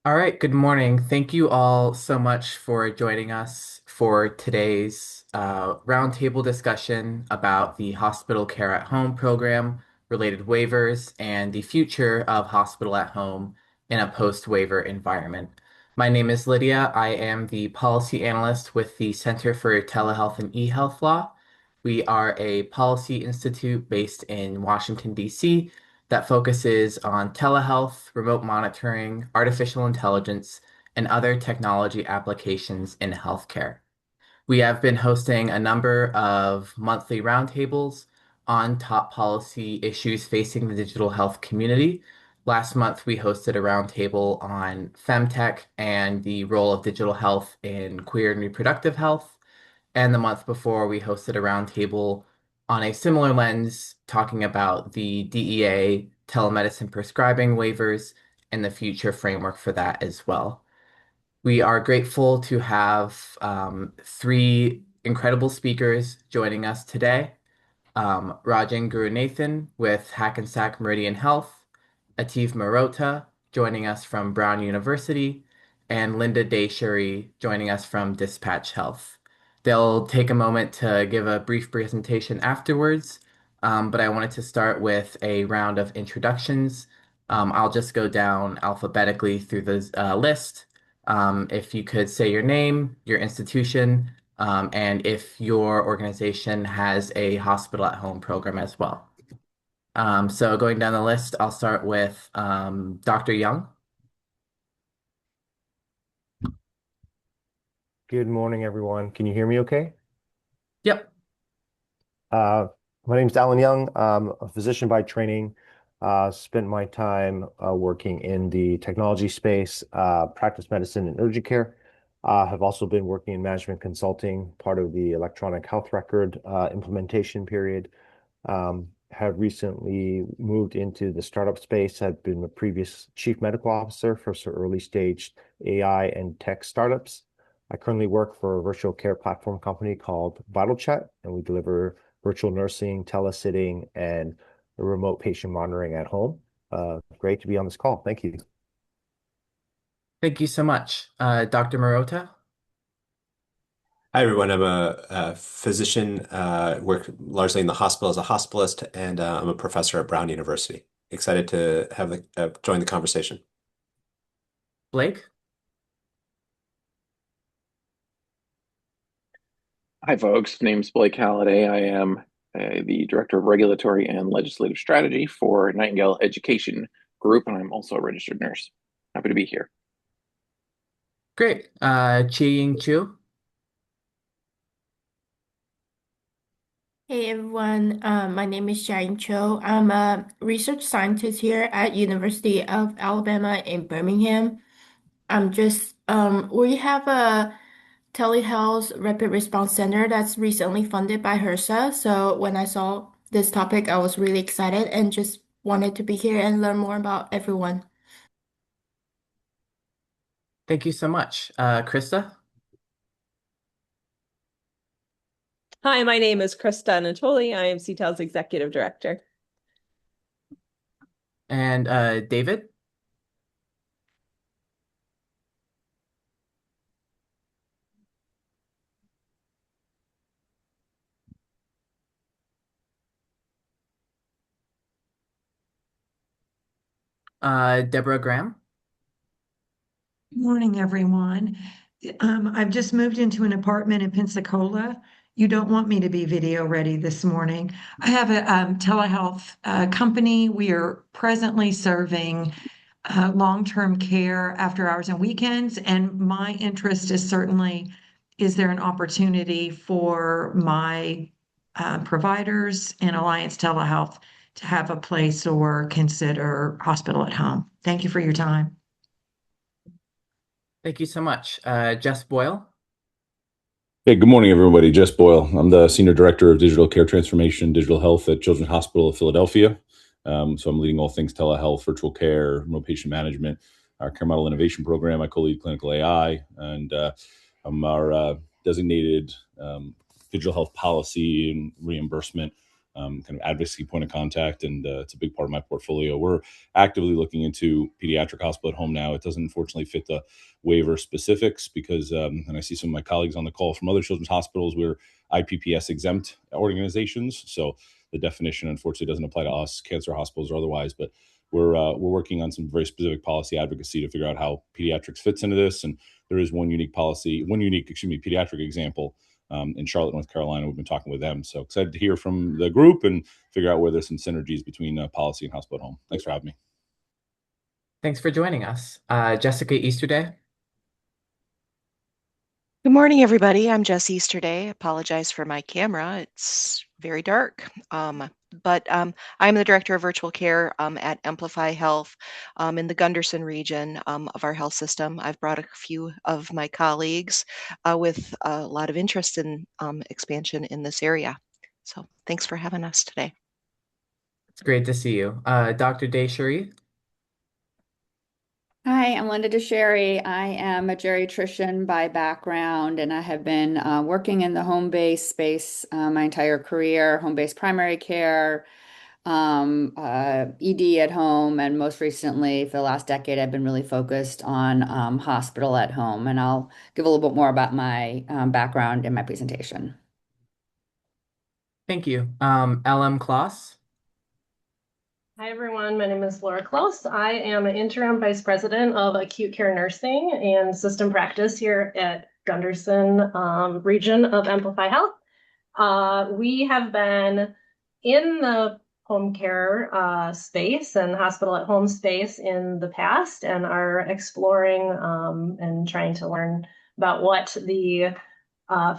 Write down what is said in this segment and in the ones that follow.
All right, good morning. Thank you all so much for joining us for today's roundtable discussion about the Hospital Care at Home program, related waivers, and the future of hospital at home in a post-waiver environment. My name is Lydia. I am the policy analyst with the Center for Telehealth and eHealth Law. We are a policy institute based in Washington, D.C., that focuses on telehealth, remote monitoring, artificial intelligence, and other technology applications in healthcare. We have been hosting a number of monthly roundtables on top policy issues facing the digital health community. Last month, we hosted a roundtable on femtech and the role of digital health in queer and reproductive health. And the month before, we hosted a roundtable on a similar lens, talking about the DEA telemedicine prescribing waivers and the future framework for that as well. We are grateful to have three incredible speakers joining us today. Rajan Gurunathan with Hackensack Meridian Health, Atif Marota joining us from Brown University, and Linda Dayshuri joining us from Dispatch Health. They'll take a moment to give a brief presentation afterwards, but I wanted to start with a round of introductions. I'll just go down alphabetically through the list. If you could say your name, your institution, and if your organization has a hospital at home program as well. So going down the list, I'll start with Dr. Young. Good morning, everyone. Can you hear me okay? Yep. Uh, my name is Alan Young. I'm a physician by training. Spent my time working in the technology space, practice medicine and urgent care. Have also been working in management consulting, part of the electronic health record implementation period. Have recently moved into the startup space. I've been a previous chief medical officer for some early stage AI and tech startups. I currently work for a virtual care platform company called VitalChat, and we deliver virtual nursing, telesitting, and remote patient monitoring at home. Great to be on this call. Thank you. Thank you so much. Dr. Marota. Hi, everyone. I'm a physician, work largely in the hospital as a hospitalist, and I'm a professor at Brown University. Excited to have join the conversation. Blake. Hi, folks. Name's Blake Halliday. I am the Director of Regulatory and Legislative Strategy for Nightingale Education Group, and I'm also a registered nurse. Happy to be here. Great. Chi-Ying Chu. Hey everyone, my name is Jiaying Cho. I'm a research scientist here at University of Alabama in Birmingham. We have a telehealth rapid response center that's recently funded by HRSA. So when I saw this topic, I was really excited and just wanted to be here and learn more about everyone. Thank you so much. Krista. Hi, my name is Krista Anatoli. I am CTeL's Executive Director. And David. Deborah Graham. Good morning, everyone. I've just moved into an apartment in Pensacola. You don't want me to be video ready this morning. I have a telehealth company. We are presently serving long-term care after hours and weekends, and my interest is certainly, is there an opportunity for my providers in Alliance Telehealth to have a place or consider hospital at home? Thank you for your time. Thank you so much. Jess Boyle. Hey, good morning, everybody. Jess Boyle. I'm the Senior Director of Digital Care Transformation, Digital Health at Children's Hospital of Philadelphia. So I'm leading all things telehealth, virtual care, remote patient management, our care model innovation program. I co-lead clinical AI, and I'm our designated digital health policy and reimbursement kind of advocacy point of contact, and it's a big part of my portfolio. We're actively looking into pediatric hospital at home now. It doesn't unfortunately fit the waiver specifics because, and I see some of my colleagues on the call from other children's hospitals, we're IPPS exempt organizations. So the definition, unfortunately, doesn't apply to us, cancer hospitals or otherwise, but we're working on some very specific policy advocacy to figure out how pediatrics fits into this. And there is one unique pediatric example in Charlotte, North Carolina. We've been talking with them. So excited to hear from the group and figure out where there's some synergies between policy and hospital at home. Thanks for having me. Thanks for joining us. Jessica Easterday. Good morning, everybody. I'm Jess Easterday. Apologize for my camera. It's very dark. But I'm the Director of Virtual Care at Amplify Health in the Gunderson region of our health system. I've brought a few of my colleagues with a lot of interest in expansion in this area. So thanks for having us today. It's great to see you. Dr. Deshery. Hi, I'm Linda DeSherry. I am a geriatrician by background, and I have been working in the home-based space my entire career, home-based primary care, ED at home, and most recently, for the last decade, I've been really focused on hospital at home. And I'll give a little bit more about my background in my presentation. Thank you. LM Kloss. Hi, everyone. My name is Laura Klaus. I am an interim vice president of acute care nursing and system practice here at Gunderson region of Amplify Health. We have been in the home care space and hospital at home space in the past and are exploring and trying to learn about what the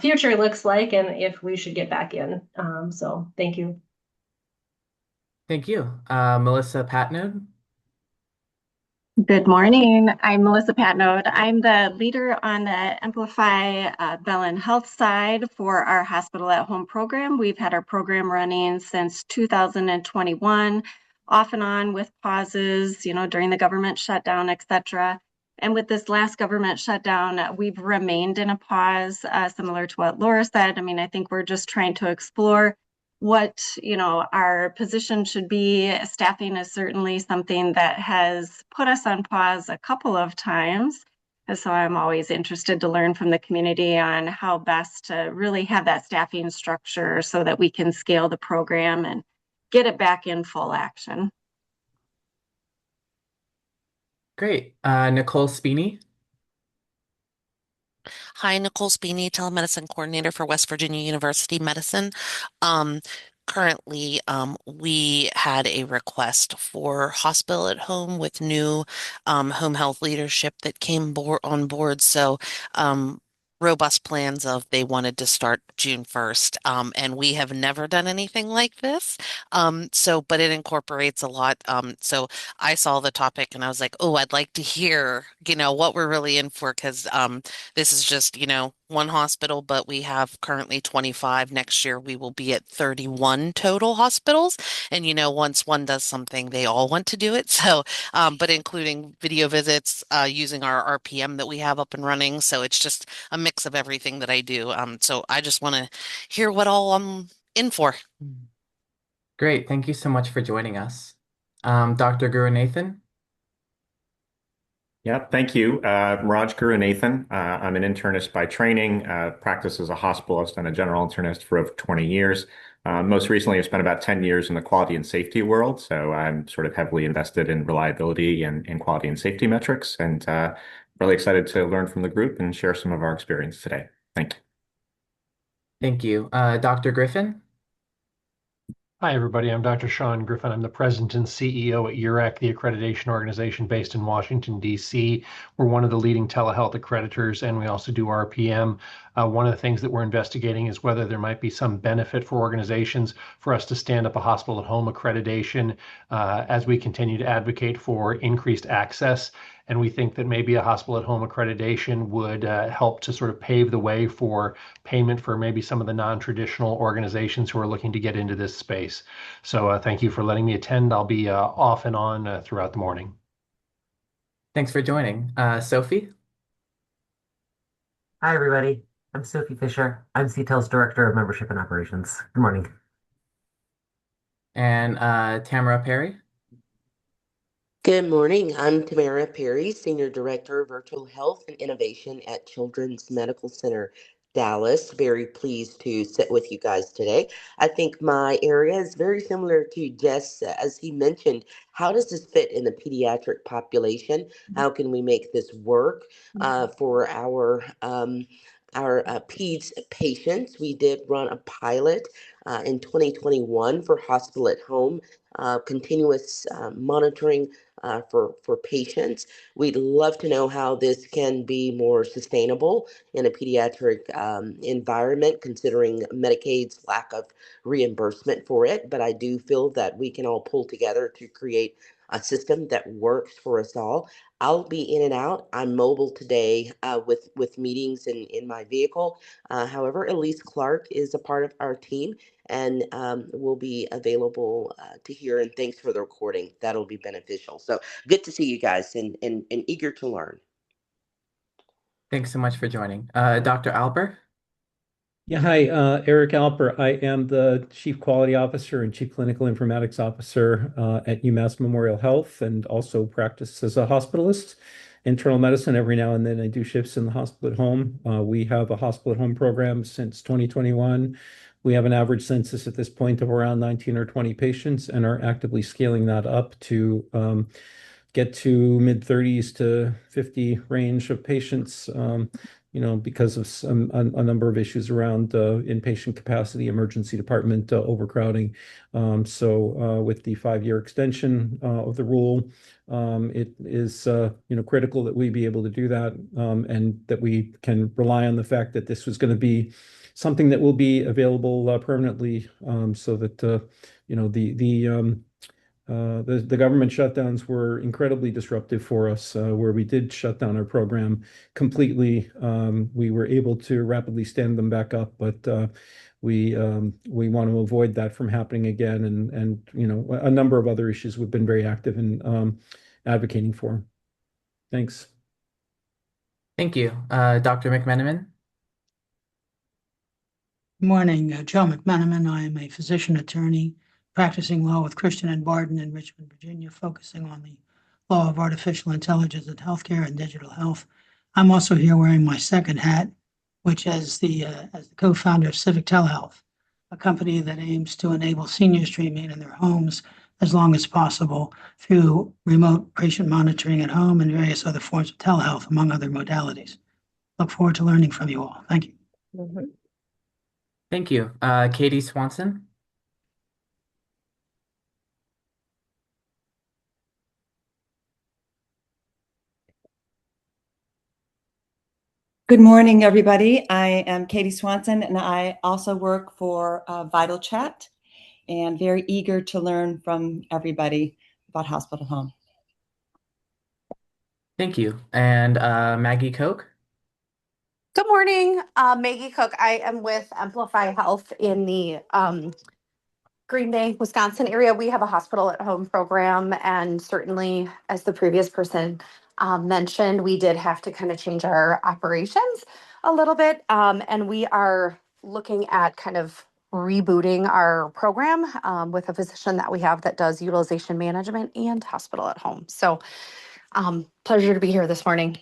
future looks like and if we should get back in. So thank you. Thank you. Melissa Patnode. Good morning. I'm Melissa Patnode. I'm the leader on the Amplify Bellin Health side for our hospital at home program. We've had our program running since 2021, off and on with pauses, during the government shutdown, et cetera. And with this last government shutdown, we've remained in a pause, similar to what Laura said. I mean, I think we're just trying to explore what our position should be. Staffing is certainly something that has put us on pause a couple of times. And so I'm always interested to learn from the community on how best to really have that staffing structure so that we can scale the program and get it back in full action. Great. Nicole Spini. Hi, Nicole Spini, telemedicine coordinator for West Virginia University Medicine. Currently, we had a request for hospital at home with new home health leadership that came on board. So robust plans of they wanted to start June 1st. And we have never done anything like this. But it incorporates a lot. So I saw the topic and I was like, oh, I'd like to hear, what we're really in for, because this is just, one hospital, but we have currently 25. Next year, we will be at 31 total hospitals. And, once one does something, they all want to do it. So, but including video visits, using our RPM that we have up and running. So it's just a mix of everything that I do. So I just want to hear what all I'm in for. Great. Thank you so much for joining us. Dr. Gurunathan. Yep, thank you. Raj Gurunathan. I'm an internist by training, practiced as a hospitalist and a general internist for over 20 years. Most recently, I've spent about 10 years in the quality and safety world. So I'm sort of heavily invested in reliability and quality and safety metrics, and really excited to learn from the group and share some of our experience today. Thank you. Thank you. Dr. Griffin. Hi, everybody. I'm Dr. Sean Griffin. I'm the president and CEO at URAC, the accreditation organization based in Washington, D.C. We're one of the leading telehealth accreditors, and we also do RPM. One of the things that we're investigating is whether there might be some benefit for organizations for us to stand up a hospital at home accreditation as we continue to advocate for increased access. And we think that maybe a hospital at home accreditation would help to sort of pave the way for payment for maybe some of the non-traditional organizations who are looking to get into this space. So thank you for letting me attend. I'll be off and on throughout the morning. Thanks for joining. Sophie? Hi, everybody. I'm Sophie Fisher. I'm CTeL's Director of Membership and Operations. Good morning. And Tamara Perry. Good morning. I'm Tamara Perry, Senior Director of Virtual Health and Innovation at Children's Medical Center, Dallas. Very pleased to sit with you guys today. I think my area is very similar to Jess, as he mentioned. How does this fit in the pediatric population? How can we make this work for our peds patients? We did run a pilot in 2021 for hospital at home, continuous monitoring for patients. We'd love to know how this can be more sustainable in a pediatric environment, considering Medicaid's lack of reimbursement for it. But I do feel that we can all pull together to create a system that works for us all. I'll be in and out. I'm mobile today with meetings in my vehicle. However, Elise Clark is a part of our team and will be available to hear. And thanks for the recording. That'll be beneficial. So good to see you guys and eager to learn. Thanks so much for joining. Dr. Alper? Yeah, hi, Eric Alper. I am the Chief Quality Officer and Chief Clinical Informatics Officer at UMass Memorial Health and also practice as a hospitalist, internal medicine. Every now and then I do shifts in the hospital at home. We have a hospital at home program since 2021. We have an average census at this point of around 19 or 20 patients and are actively scaling that up to get to mid 30s to 50 range of patients, because of a number of issues around inpatient capacity, emergency department overcrowding. So with the 5-year extension of the rule, it is critical that we be able to do that and that we can rely on the fact that this was going to be something that will be available permanently, so that the government shutdowns were incredibly disruptive for us, where we did shut down our program completely. We were able to rapidly stand them back up, but we want to avoid that from happening again. And a number of other issues we've been very active in advocating for. Thanks. Thank you. Dr. McMenamin? Morning, Joe McMenamin. I am a physician attorney practicing law with Christian and Barden in Richmond, Virginia, focusing on the law of artificial intelligence in healthcare and digital health. I'm also here wearing my second hat, which as the co-founder of CTeL Health, a company that aims to enable seniors to remain in their homes as long as possible through remote patient monitoring at home and various other forms of telehealth, among other modalities. Look forward to learning from you all. Thank you. Thank you. Katie Swanson? Good morning, everybody. I am Katie Swanson, and I also work for Vital Chat, and very eager to learn from everybody about hospital home. Thank you. And Maggie Koch? Good morning, Maggie Cook. I am with Amplify Health in the Green Bay, Wisconsin area. We have a hospital at home program, and certainly, as the previous person mentioned, we did have to kind of change our operations a little bit, and we are looking at kind of rebooting our program with a physician that we have that does utilization management and hospital at home. So, pleasure to be here this morning.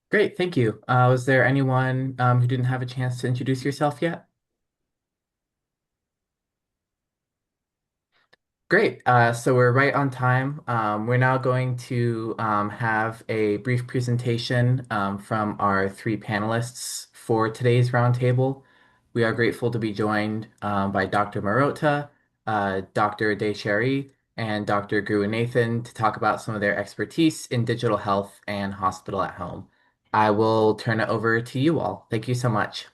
Great, thank you. Was there anyone who didn't have a chance to introduce yourself yet? Great. So we're right on time. We're now going to have a brief presentation from our 3 panelists for today's roundtable. We are grateful to be joined by Dr. Marota, Dr. Descheri, and Dr. Gruenathan to talk about some of their expertise in digital health and hospital at home. I will turn it over to you all. Thank you so much.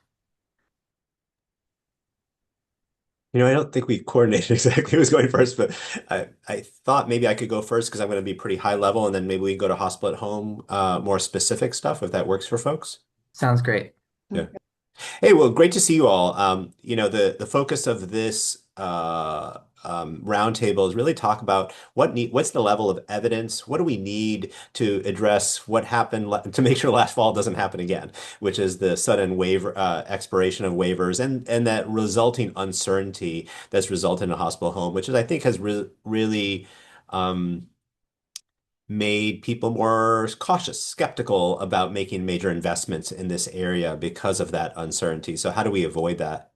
I don't think we coordinated exactly who was going first, but I thought maybe I could go first because I'm going to be pretty high level, and then maybe we can go to hospital at home, more specific stuff if that works for folks. Sounds great. Yeah. Hey, well, great to see you all. The focus of this roundtable is really talk about what's the level of evidence, what do we need to address what happened to make sure last fall doesn't happen again, which is the sudden waiver expiration of waivers and that resulting uncertainty that's resulted in a hospital home, which is I think has really made people more cautious, skeptical about making major investments in this area because of that uncertainty. So how do we avoid that?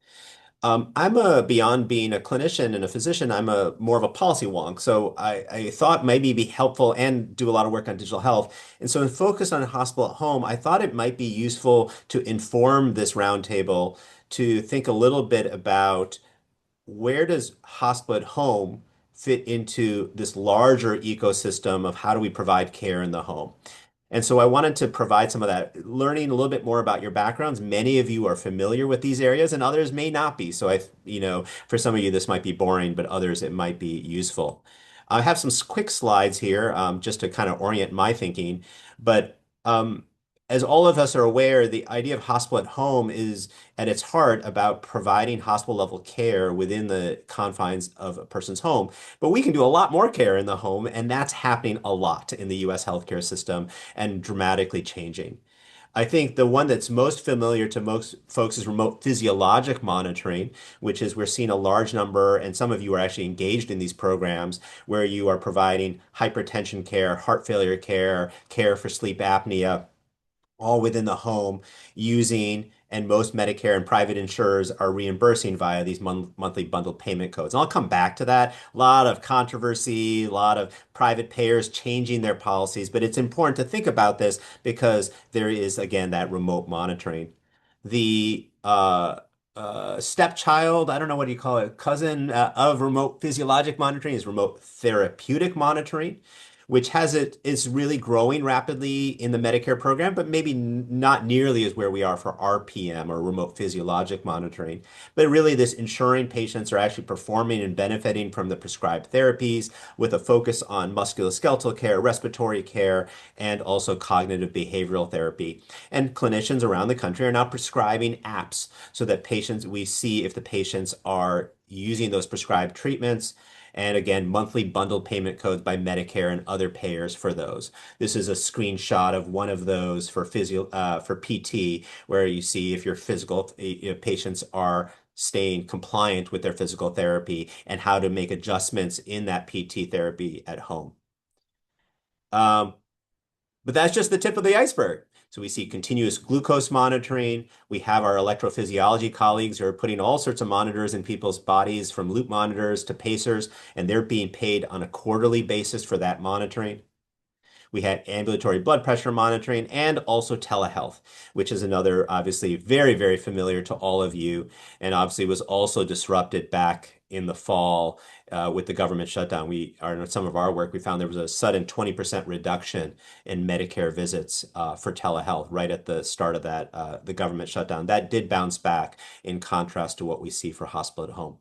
Beyond being a clinician and a physician, I'm a more of a policy wonk. So I thought maybe be helpful and do a lot of work on digital health. And so in focus on hospital at home, I thought it might be useful to inform this roundtable to think a little bit about where does hospital at home fit into this larger ecosystem of how do we provide care in the home? And so I wanted to provide some of that, learning a little bit more about your backgrounds. Many of you are familiar with these areas and others may not be. So for some of you, this might be boring, but others it might be useful. I have some quick slides here just to kind of orient my thinking. But as all of us are aware, the idea of hospital at home is at its heart about providing hospital level care within the confines of a person's home. But we can do a lot more care in the home, and that's happening a lot in the US healthcare system and dramatically changing. I think the one that's most familiar to most folks is remote physiologic monitoring, which is we're seeing a large number, and some of you are actually engaged in these programs where you are providing hypertension care, heart failure care, care for sleep apnea all within the home using, and most Medicare and private insurers are reimbursing via these monthly bundled payment codes. And I'll come back to that. A lot of controversy, a lot of private payers changing their policies, but it's important to think about this because there is, again, that remote monitoring. The stepchild, I don't know what do you call it, cousin of remote physiologic monitoring is remote therapeutic monitoring, which is really growing rapidly in the Medicare program, but maybe not nearly as where we are for RPM or remote physiologic monitoring. But really, this ensuring patients are actually performing and benefiting from the prescribed therapies with a focus on musculoskeletal care, respiratory care, and also cognitive behavioral therapy. And clinicians around the country are now prescribing apps so that we see if the patients are using those prescribed treatments. And again, monthly bundled payment codes by Medicare and other payers for those. This is a screenshot of one of those for PT, where you see if your patients are staying compliant with their physical therapy and how to make adjustments in that PT therapy at home. But that's just the tip of the iceberg. So we see continuous glucose monitoring. We have our electrophysiology colleagues who are putting all sorts of monitors in people's bodies, from loop monitors to pacers, and they're being paid on a quarterly basis for that monitoring. We had ambulatory blood pressure monitoring and also telehealth, which is another obviously very, very familiar to all of you, and obviously was also disrupted back in the fall with the government shutdown. In some of our work, we found there was a sudden 20% reduction in Medicare visits for telehealth right at the start of the government shutdown. That did bounce back in contrast to what we see for hospital at home.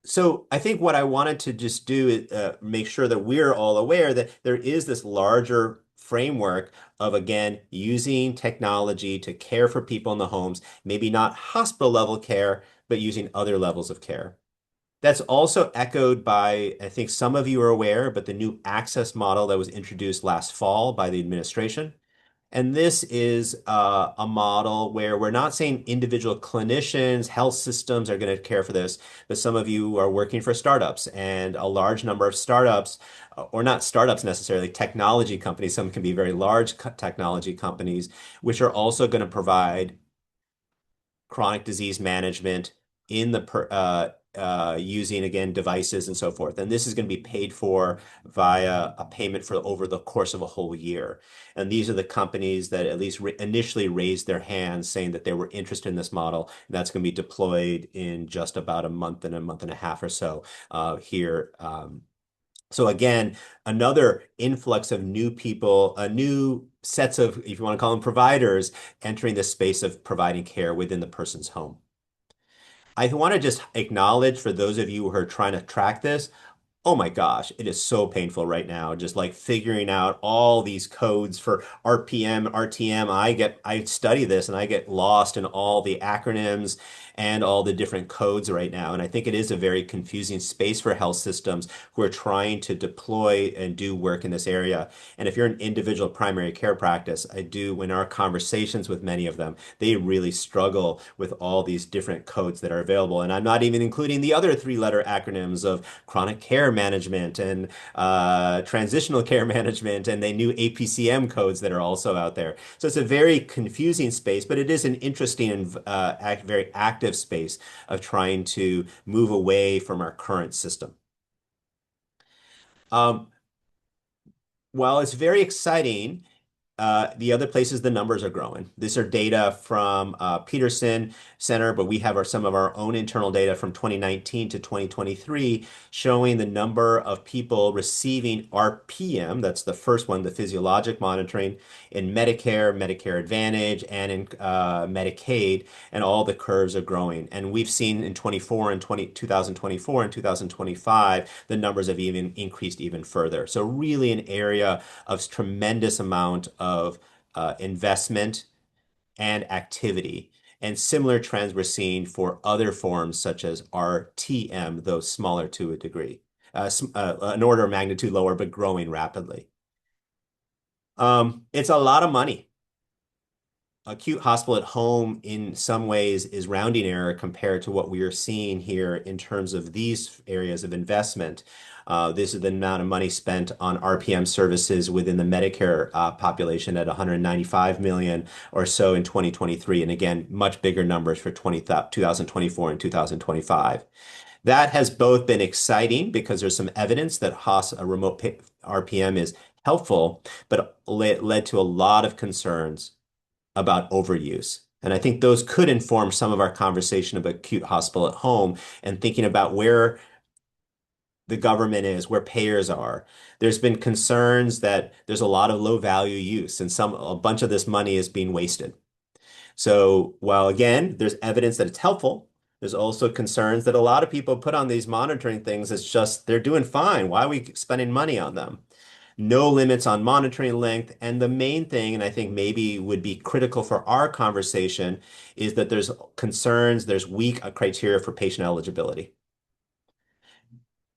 So I think what I wanted to just do is make sure that we're all aware that there is this larger framework of, again, using technology to care for people in the homes, maybe not hospital level care, but using other levels of care. That's also echoed by, I think some of you are aware, but the new access model that was introduced last fall by the administration. And this is a model where we're not saying individual clinicians, health systems are going to care for this, but some of you are working for startups, and a large number of startups, or not startups necessarily, technology companies, some can be very large technology companies, which are also going to provide chronic disease management in the using, again, devices and so forth. And this is going to be paid for via a payment for over the course of a whole year. And these are the companies that at least initially raised their hands saying that they were interested in this model. And that's going to be deployed in just about a month and a half or so here. So again, another influx of new people, new sets of, if you want to call them providers, entering the space of providing care within the person's home. I want to just acknowledge for those of you who are trying to track this, oh my gosh, it is so painful right now, just like figuring out all these codes for RPM, RTM. I study this and I get lost in all the acronyms and all the different codes right now. And I think it is a very confusing space for health systems who are trying to deploy and do work in this area. And if you're an individual primary care practice, in our conversations with many of them, they really struggle with all these different codes that are available. And I'm not even including the other three-letter acronyms of chronic care management and transitional care management and the new APCM codes that are also out there. So it's a very confusing space, but it is an interesting and very active space of trying to move away from our current system. While it's very exciting, the other places the numbers are growing. These are data from Peterson Center, but we have some of our own internal data from 2019 to 2023 showing the number of people receiving RPM, that's the first one, the physiologic monitoring, in Medicare, Medicare Advantage, and in Medicaid, and all the curves are growing. And we've seen in 2024 and 2025, the numbers have even increased even further. So really an area of tremendous amount of investment and activity. And similar trends we're seeing for other forms such as RTM, though smaller to a degree, an order of magnitude lower, but growing rapidly. It's a lot of money. Acute hospital at home in some ways is rounding error compared to what we are seeing here in terms of these areas of investment. This is the amount of money spent on RPM services within the Medicare population at 195 million or so in 2023. And again, much bigger numbers for 2024 and 2025. That has both been exciting because there's some evidence that remote RPM is helpful, but led to a lot of concerns about overuse. And I think those could inform some of our conversation about acute hospital at home and thinking about where the government is, where payers are. There's been concerns that there's a lot of low value use and a bunch of this money is being wasted. So while again, there's evidence that it's helpful, there's also concerns that a lot of people put on these monitoring things. It's just they're doing fine. Why are we spending money on them? No limits on monitoring length. And the main thing, and I think maybe would be critical for our conversation, is that there's concerns, there's weak criteria for patient eligibility.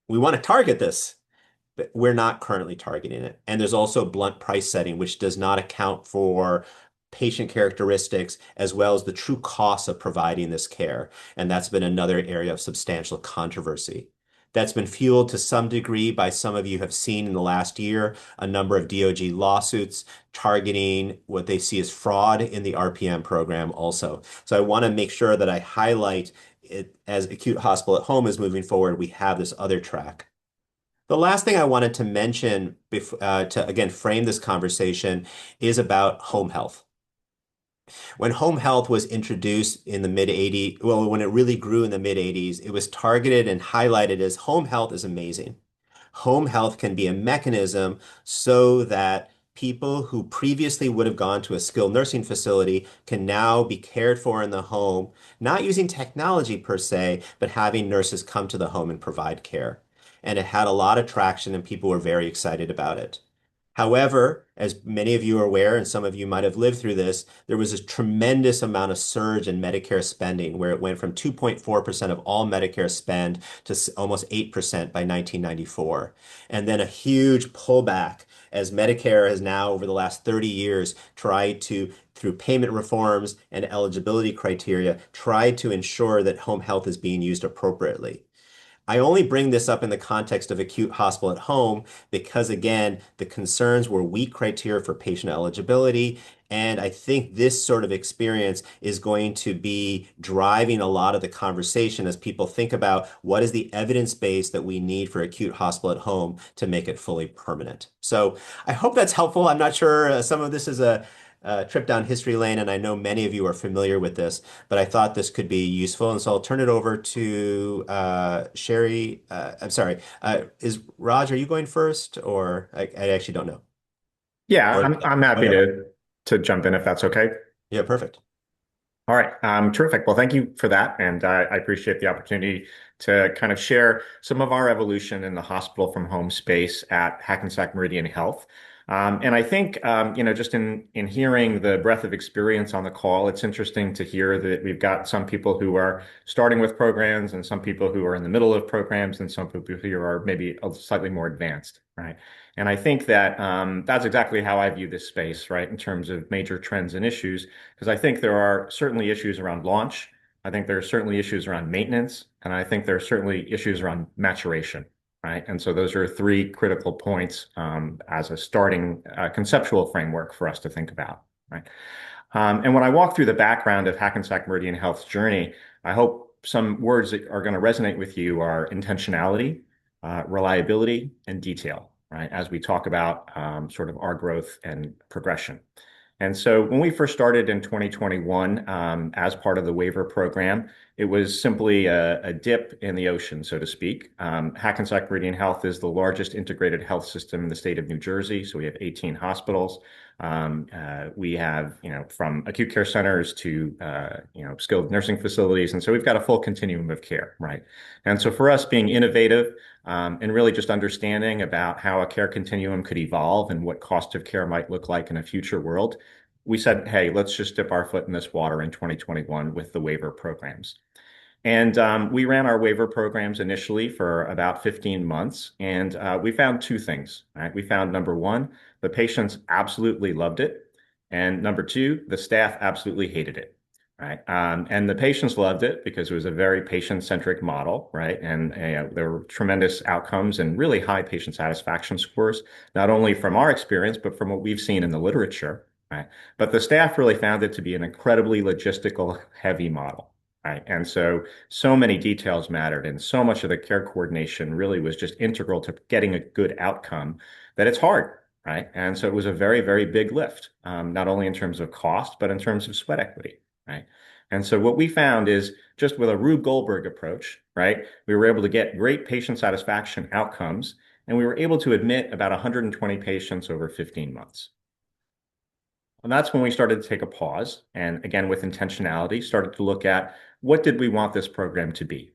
We want to target this, but we're not currently targeting it. And there's also blunt price setting, which does not account for patient characteristics as well as the true costs of providing this care. And that's been another area of substantial controversy. That's been fueled to some degree by some of you have seen in the last year, a number of DOJ lawsuits targeting what they see as fraud in the RPM program also. So I want to make sure that I highlight it as acute hospital at home is moving forward. We have this other track. The last thing I wanted to mention to again frame this conversation is about home health. When home health was introduced in the mid 80s, well, when it really grew in the mid 80s, it was targeted and highlighted as home health is amazing. Home health can be a mechanism so that people who previously would have gone to a skilled nursing facility can now be cared for in the home, not using technology per se, but having nurses come to the home and provide care. And it had a lot of traction and people were very excited about it. However, as many of you are aware, and some of you might have lived through this, there was a tremendous amount of surge in Medicare spending, where it went from 2.4% of all Medicare spend to almost 8% by 1994. And then a huge pullback as Medicare has now, over the last 30 years, tried to, through payment reforms and eligibility criteria, try to ensure that home health is being used appropriately. I only bring this up in the context of acute hospital at home because, again, the concerns were weak criteria for patient eligibility. And I think this sort of experience is going to be driving a lot of the conversation as people think about what is the evidence base that we need for acute hospital at home to make it fully permanent. So I hope that's helpful. I'm not sure some of this is a trip down history lane, and I know many of you are familiar with this, but I thought this could be useful. And so I'll turn it over to Sherry. I'm sorry. Is Raj, are you going first? Or I actually don't know. Yeah, Or I'm happy whatever. to jump in if that's okay. Yeah, perfect. All right, terrific. Well, thank you for that. And I appreciate the opportunity to kind of share some of our evolution in the hospital from home space at Hackensack Meridian Health. And I think, just in hearing the breadth of experience on the call, it's interesting to hear that we've got some people who are starting with programs and some people who are in the middle of programs and some people who are maybe slightly more advanced, right? And I think that that's exactly how I view this space, right, in terms of major trends and issues, because I think there are certainly issues around launch. I think there are certainly issues around maintenance, and I think there are certainly issues around maturation, right? And so those are three critical points as a starting conceptual framework for us to think about, right? And when I walk through the background of Hackensack Meridian Health's journey, I hope some words that are going to resonate with you are intentionality, reliability, and detail, right? As we talk about sort of our growth and progression. And so when we first started in 2021, as part of the waiver program, it was simply a dip in the ocean, so to speak. Hackensack Meridian Health is the largest integrated health system in the state of New Jersey. So we have 18 hospitals. We have, from acute care centers to, skilled nursing facilities. And so we've got a full continuum of care, right? And so for us, being innovative and really just understanding about how a care continuum could evolve and what cost of care might look like in a future world, we said, hey, let's just dip our foot in this water in 2021 with the waiver programs. And we ran our waiver programs initially for about 15 months, and we found two things, right? We found, number one, the patients absolutely loved it, and number two, the staff absolutely hated it, right? And the patients loved it because it was a very patient-centric model, right? And there were tremendous outcomes and really high patient satisfaction scores, not only from our experience, but from what we've seen in the literature, right? But the staff really found it to be an incredibly logistical heavy model. Right. And so many details mattered, and so much of the care coordination really was just integral to getting a good outcome that it's hard. Right. And so it was a very, very big lift, not only in terms of cost, but in terms of sweat equity. Right. And so what we found is just with a Rube Goldberg approach, right, we were able to get great patient satisfaction outcomes, and we were able to admit about 120 patients over 15 months. And that's when we started to take a pause and, again, with intentionality, started to look at what did we want this program to be?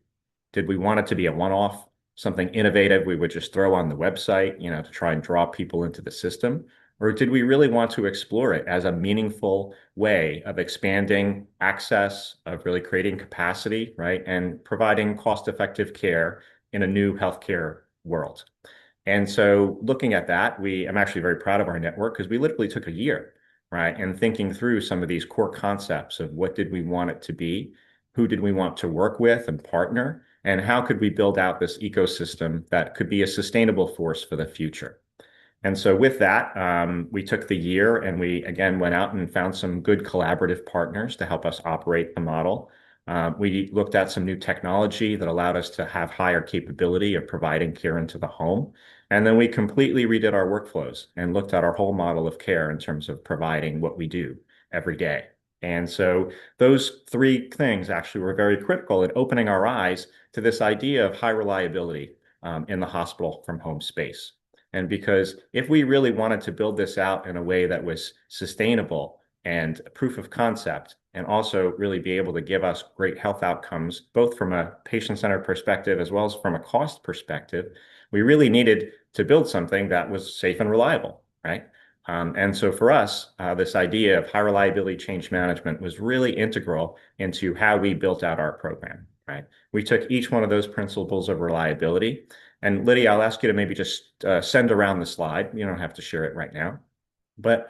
Did we want it to be a one-off, something innovative we would just throw on the website, to try and draw people into the system? Or did we really want to explore it as a meaningful way of expanding access, of really creating capacity, right, and providing cost-effective care in a new healthcare world? And so looking at that, I'm actually very proud of our network because we literally took a year, right? And thinking through some of these core concepts of what did we want it to be, who did we want to work with and partner, and how could we build out this ecosystem that could be a sustainable force for the future. And so with that, we took the year and we again went out and found some good collaborative partners to help us operate the model. We looked at some new technology that allowed us to have higher capability of providing care into the home. And then we completely redid our workflows and looked at our whole model of care in terms of providing what we do every day. And so those three things actually were very critical in opening our eyes to this idea of high reliability in the hospital from home space. And because if we really wanted to build this out in a way that was sustainable and proof of concept, and also really be able to give us great health outcomes, both from a patient-centered perspective as well as from a cost perspective, we really needed to build something that was safe and reliable, right? And so for us, this idea of high reliability change management was really integral into how we built out our program, right? We took each one of those principles of reliability. And Lydia, I'll ask you to maybe just send around the slide. You don't have to share it right now. But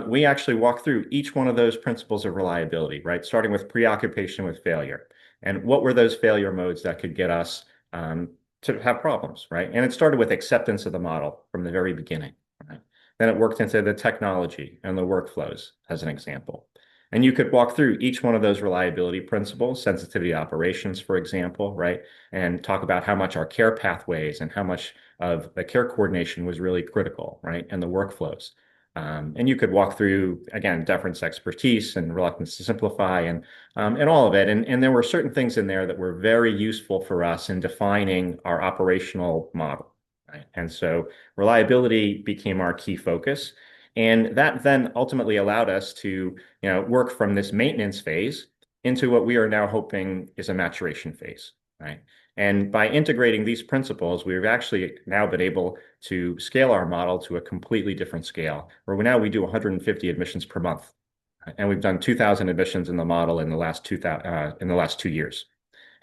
we actually walk through each one of those principles of reliability, right? Starting with preoccupation with failure. And what were those failure modes that could get us to have problems, right? And it started with acceptance of the model from the very beginning, right? Then it worked into the technology and the workflows, as an example. And you could walk through each one of those reliability principles, sensitivity operations, for example, right? And talk about how much our care pathways and how much of the care coordination was really critical, right? And the workflows. And you could walk through, again, deference expertise and reluctance to simplify and all of it. And there were certain things in there that were very useful for us in defining our operational model, right? And so reliability became our key focus. And that then ultimately allowed us to, work from this maintenance phase into what we are now hoping is a maturation phase, right? And by integrating these principles, we've actually now been able to scale our model to a completely different scale, where now we do 150 admissions per month. And we've done 2,000 admissions in the model in the last 2 years.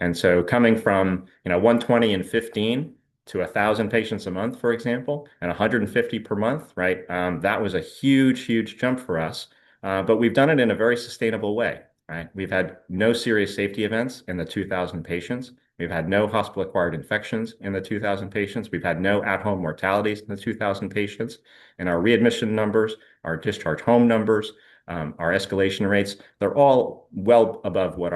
And so coming from 120 and 15 to 1,000 patients a month, for example, and 150 per month, right? That was a huge, huge jump for us. But we've done it in a very sustainable way, right? We've had no serious safety events in the 2,000 patients. We've had no hospital-acquired infections in the 2,000 patients. We've had no at-home mortalities in the 2,000 patients. And our readmission numbers, our discharge home numbers, our escalation rates, they're all well below what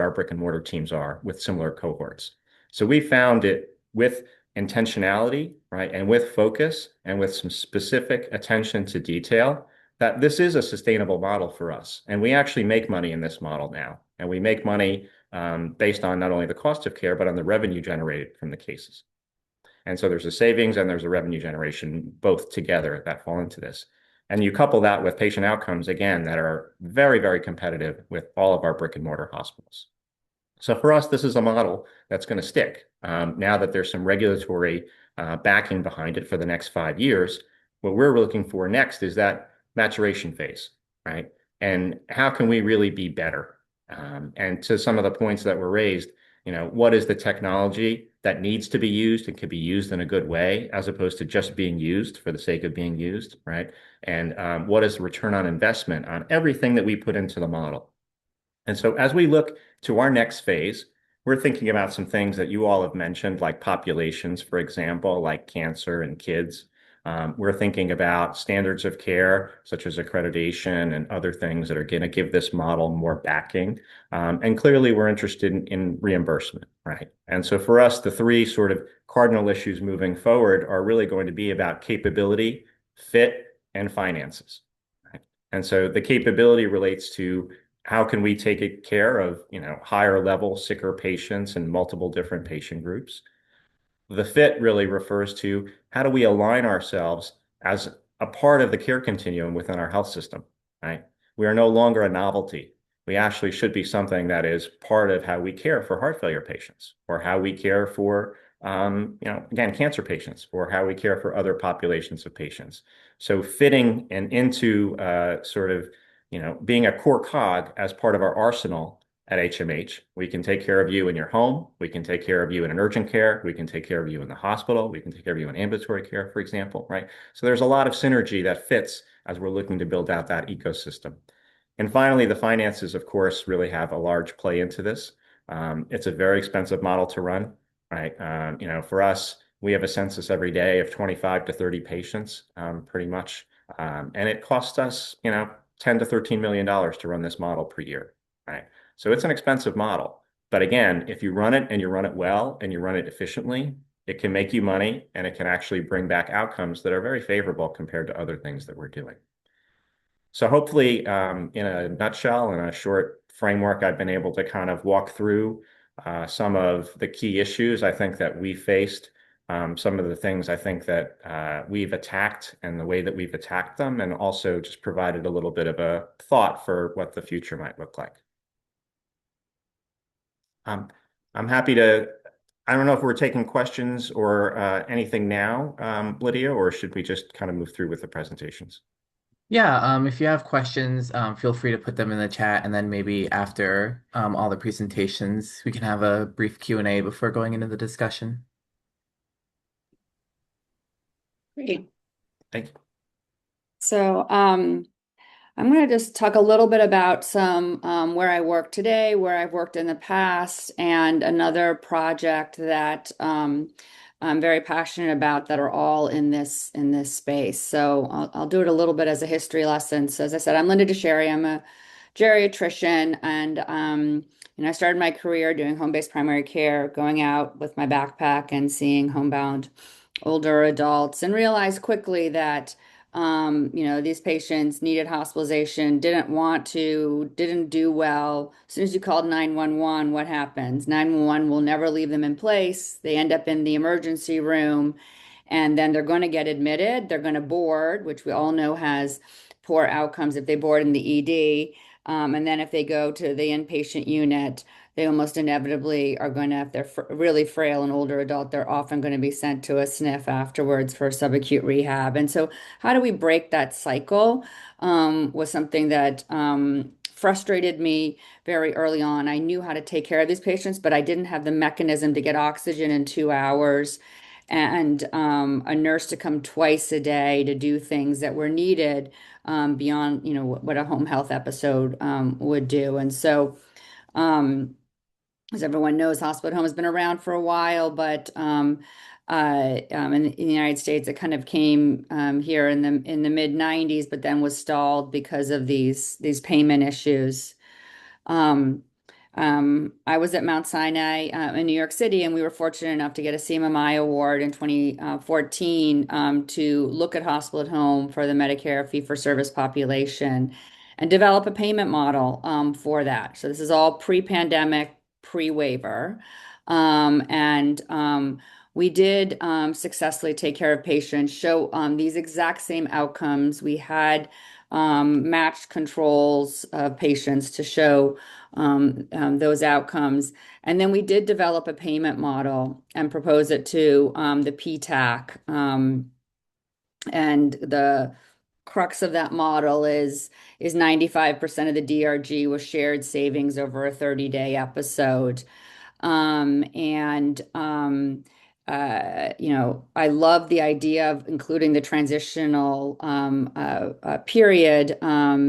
our brick and mortar teams are with similar cohorts. So we found it with intentionality, right, and with focus and with some specific attention to detail that this is a sustainable model for us. And we actually make money in this model now. And we make money based on not only the cost of care, but on the revenue generated from the cases. And so there's a savings and there's a revenue generation both together that fall into this. And you couple that with patient outcomes, again, that are very, very competitive with all of our brick and mortar hospitals. So for us, this is a model that's going to stick. Now that there's some regulatory backing behind it for the next 5 years, what we're looking for next is that maturation phase, right? And how can we really be better? And to some of the points that were raised, what is the technology that needs to be used and can be used in a good way, as opposed to just being used for the sake of being used, right? And what is the return on investment on everything that we put into the model? And so as we look to our next phase, we're thinking about some things that you all have mentioned, like populations, for example, like cancer and kids. We're thinking about standards of care, such as accreditation and other things that are going to give this model more backing. And clearly, we're interested in reimbursement, right? And so for us, the three sort of cardinal issues moving forward are really going to be about capability, fit, and finances. Right? And so the capability relates to how can we take care of, higher level, sicker patients and multiple different patient groups. The fit really refers to how do we align ourselves as a part of the care continuum within our health system, right? We are no longer a novelty. We actually should be something that is part of how we care for heart failure patients, or how we care for, again, cancer patients, or how we care for other populations of patients. So fitting and into sort of, being a core cog as part of our arsenal at HMH. We can take care of you in your home. We can take care of you in an urgent care. We can take care of you in the hospital. We can take care of you in ambulatory care, for example, right? So there's a lot of synergy that fits as we're looking to build out that ecosystem. And finally, the finances, of course, really have a large play into this. It's a very expensive model to run, right? For us, we have a census every day of 25 to 30 patients, pretty much. And it costs us, $10 to $13 million to run this model per year, right? So it's an expensive model. But again, if you run it and you run it well and you run it efficiently, it can make you money and it can actually bring back outcomes that are very favorable compared to other things that we're doing. So hopefully, in a nutshell, in a short framework, I've been able to kind of walk through some of the key issues I think that we faced, some of the things I think that we've attacked and the way that we've attacked them, and also just provided a little bit of a thought for what the future might look like. I'm happy to, I don't know if we're taking questions or anything now, Lydia, or should we just kind of move through with the presentations? Yeah, if you have questions, feel free to put them in the chat, and then maybe after all the presentations, we can have a brief Q&A before going into the discussion. Great. Thank you. So I'm going to just talk a little bit about some where I work today, where I've worked in the past, and another project that I'm very passionate about that are all in this space. So I'll do it a little bit as a history lesson. So as I said, I'm Linda DeSherry. I'm a geriatrician, and I started my career doing home-based primary care, going out with my backpack and seeing homebound older adults, and realized quickly that these patients needed hospitalization, didn't do well. As soon as you called 911, what happens? 911 will never leave them in place. They end up in the emergency room, and then they're going to get admitted. They're going to board, which we all know has poor outcomes if they board in the ED. And then if they go to the inpatient unit, they almost inevitably are going to, if they're really frail and older adult, they're often going to be sent to a SNF afterwards for subacute rehab. And so how do we break that cycle was something that frustrated me very early on. I knew how to take care of these patients, but I didn't have the mechanism to get oxygen in 2 hours and a nurse to come twice a day to do things that were needed beyond, what a home health episode would do. And so, as everyone knows, hospital at home has been around for a while, but in the United States, it kind of came here in the mid '90s, but then was stalled because of these payment issues. I was at Mount Sinai in New York City, and we were fortunate enough to get a CMMI award in 2014 to look at hospital at home for the Medicare fee-for-service population and develop a payment model for that. So this is all pre-pandemic, pre-waiver. We did successfully take care of patients, show these exact same outcomes. We had matched controls of patients to show those outcomes. And then we did develop a payment model and propose it to the PTAC. And the crux of that model is 95% of the DRG was shared savings over a 30-day episode. I love the idea of including the transitional period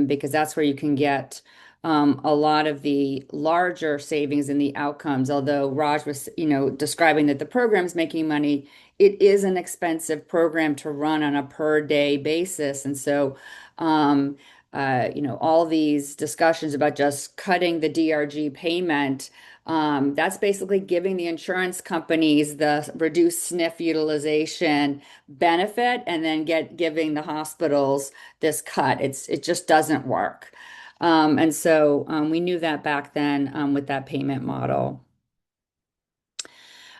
because that's where you can get a lot of the larger savings in the outcomes. Although Raj was, describing that the program's making money, it is an expensive program to run on a per day basis. And so, all these discussions about just cutting the DRG payment, that's basically giving the insurance companies the reduced SNF utilization benefit and then giving the hospitals this cut. It just doesn't work. And so we knew that back then with that payment model.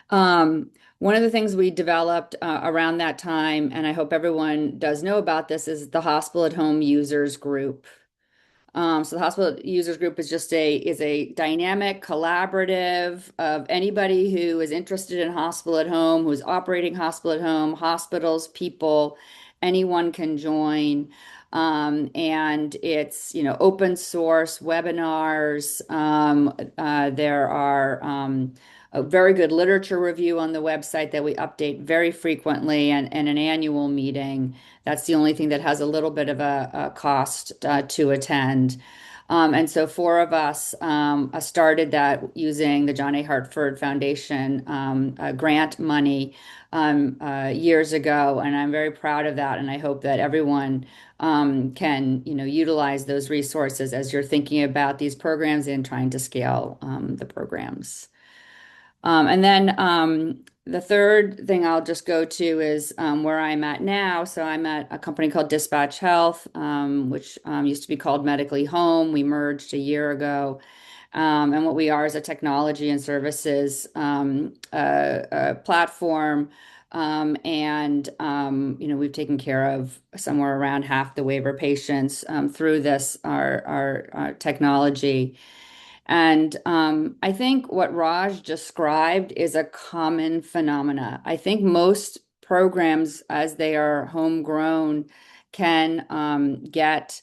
One of the things we developed around that time, and I hope everyone does know about this, is the Hospital at Home Users Group. So the Hospital Users Group is just a dynamic collaborative of anybody who is interested in hospital at home, who's operating hospital at home, hospitals, people, anyone can join. And it's, open source webinars. There are a very good literature review on the website that we update very frequently and an annual meeting. That's the only thing that has a little bit of a cost to attend. And so 4 of us started that using the John A. Hartford Foundation grant money years ago, and I'm very proud of that. And I hope that everyone can, utilize those resources as you're thinking about these programs and trying to scale the programs. And then the third thing I'll just go to is where I'm at now. So I'm at a company called Dispatch Health, which used to be called Medically Home. We merged a year ago. And what we are is a technology and services platform. We've taken care of somewhere around half the waiver patients through this, our technology. And I think what Raj described is a common phenomena. I think most programs, as they are homegrown, can get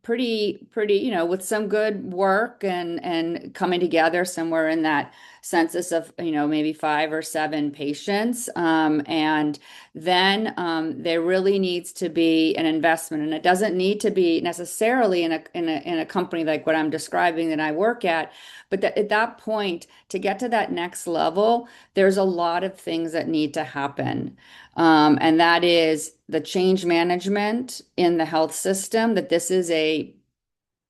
pretty, with some good work and coming together somewhere in that census of, maybe 5 or 7 patients. And then there really needs to be an investment, and it doesn't need to be necessarily in a company like what I'm describing that I work at. But at that point, to get to that next level, there's a lot of things that need to happen. And that is the change management in the health system, that this is a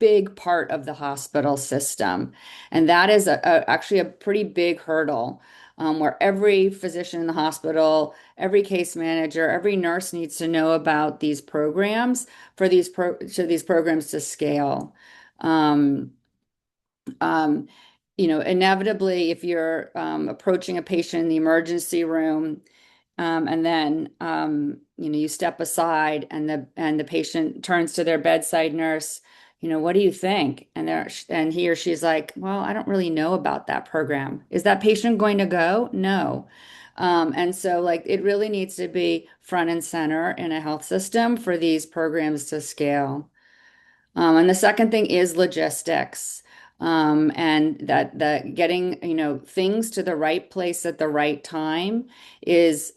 big part of the hospital system. And that is actually a pretty big hurdle where every physician in the hospital, every case manager, every nurse needs to know about these programs for these programs to scale. Inevitably, if you're approaching a patient in the emergency room, and then you step aside and the patient turns to their bedside nurse what do you think? And he or she's like, well, I don't really know about that program. Is that patient going to go? No. And so like it really needs to be front and center in a health system for these programs to scale. And the second thing is logistics. And that getting, things to the right place at the right time is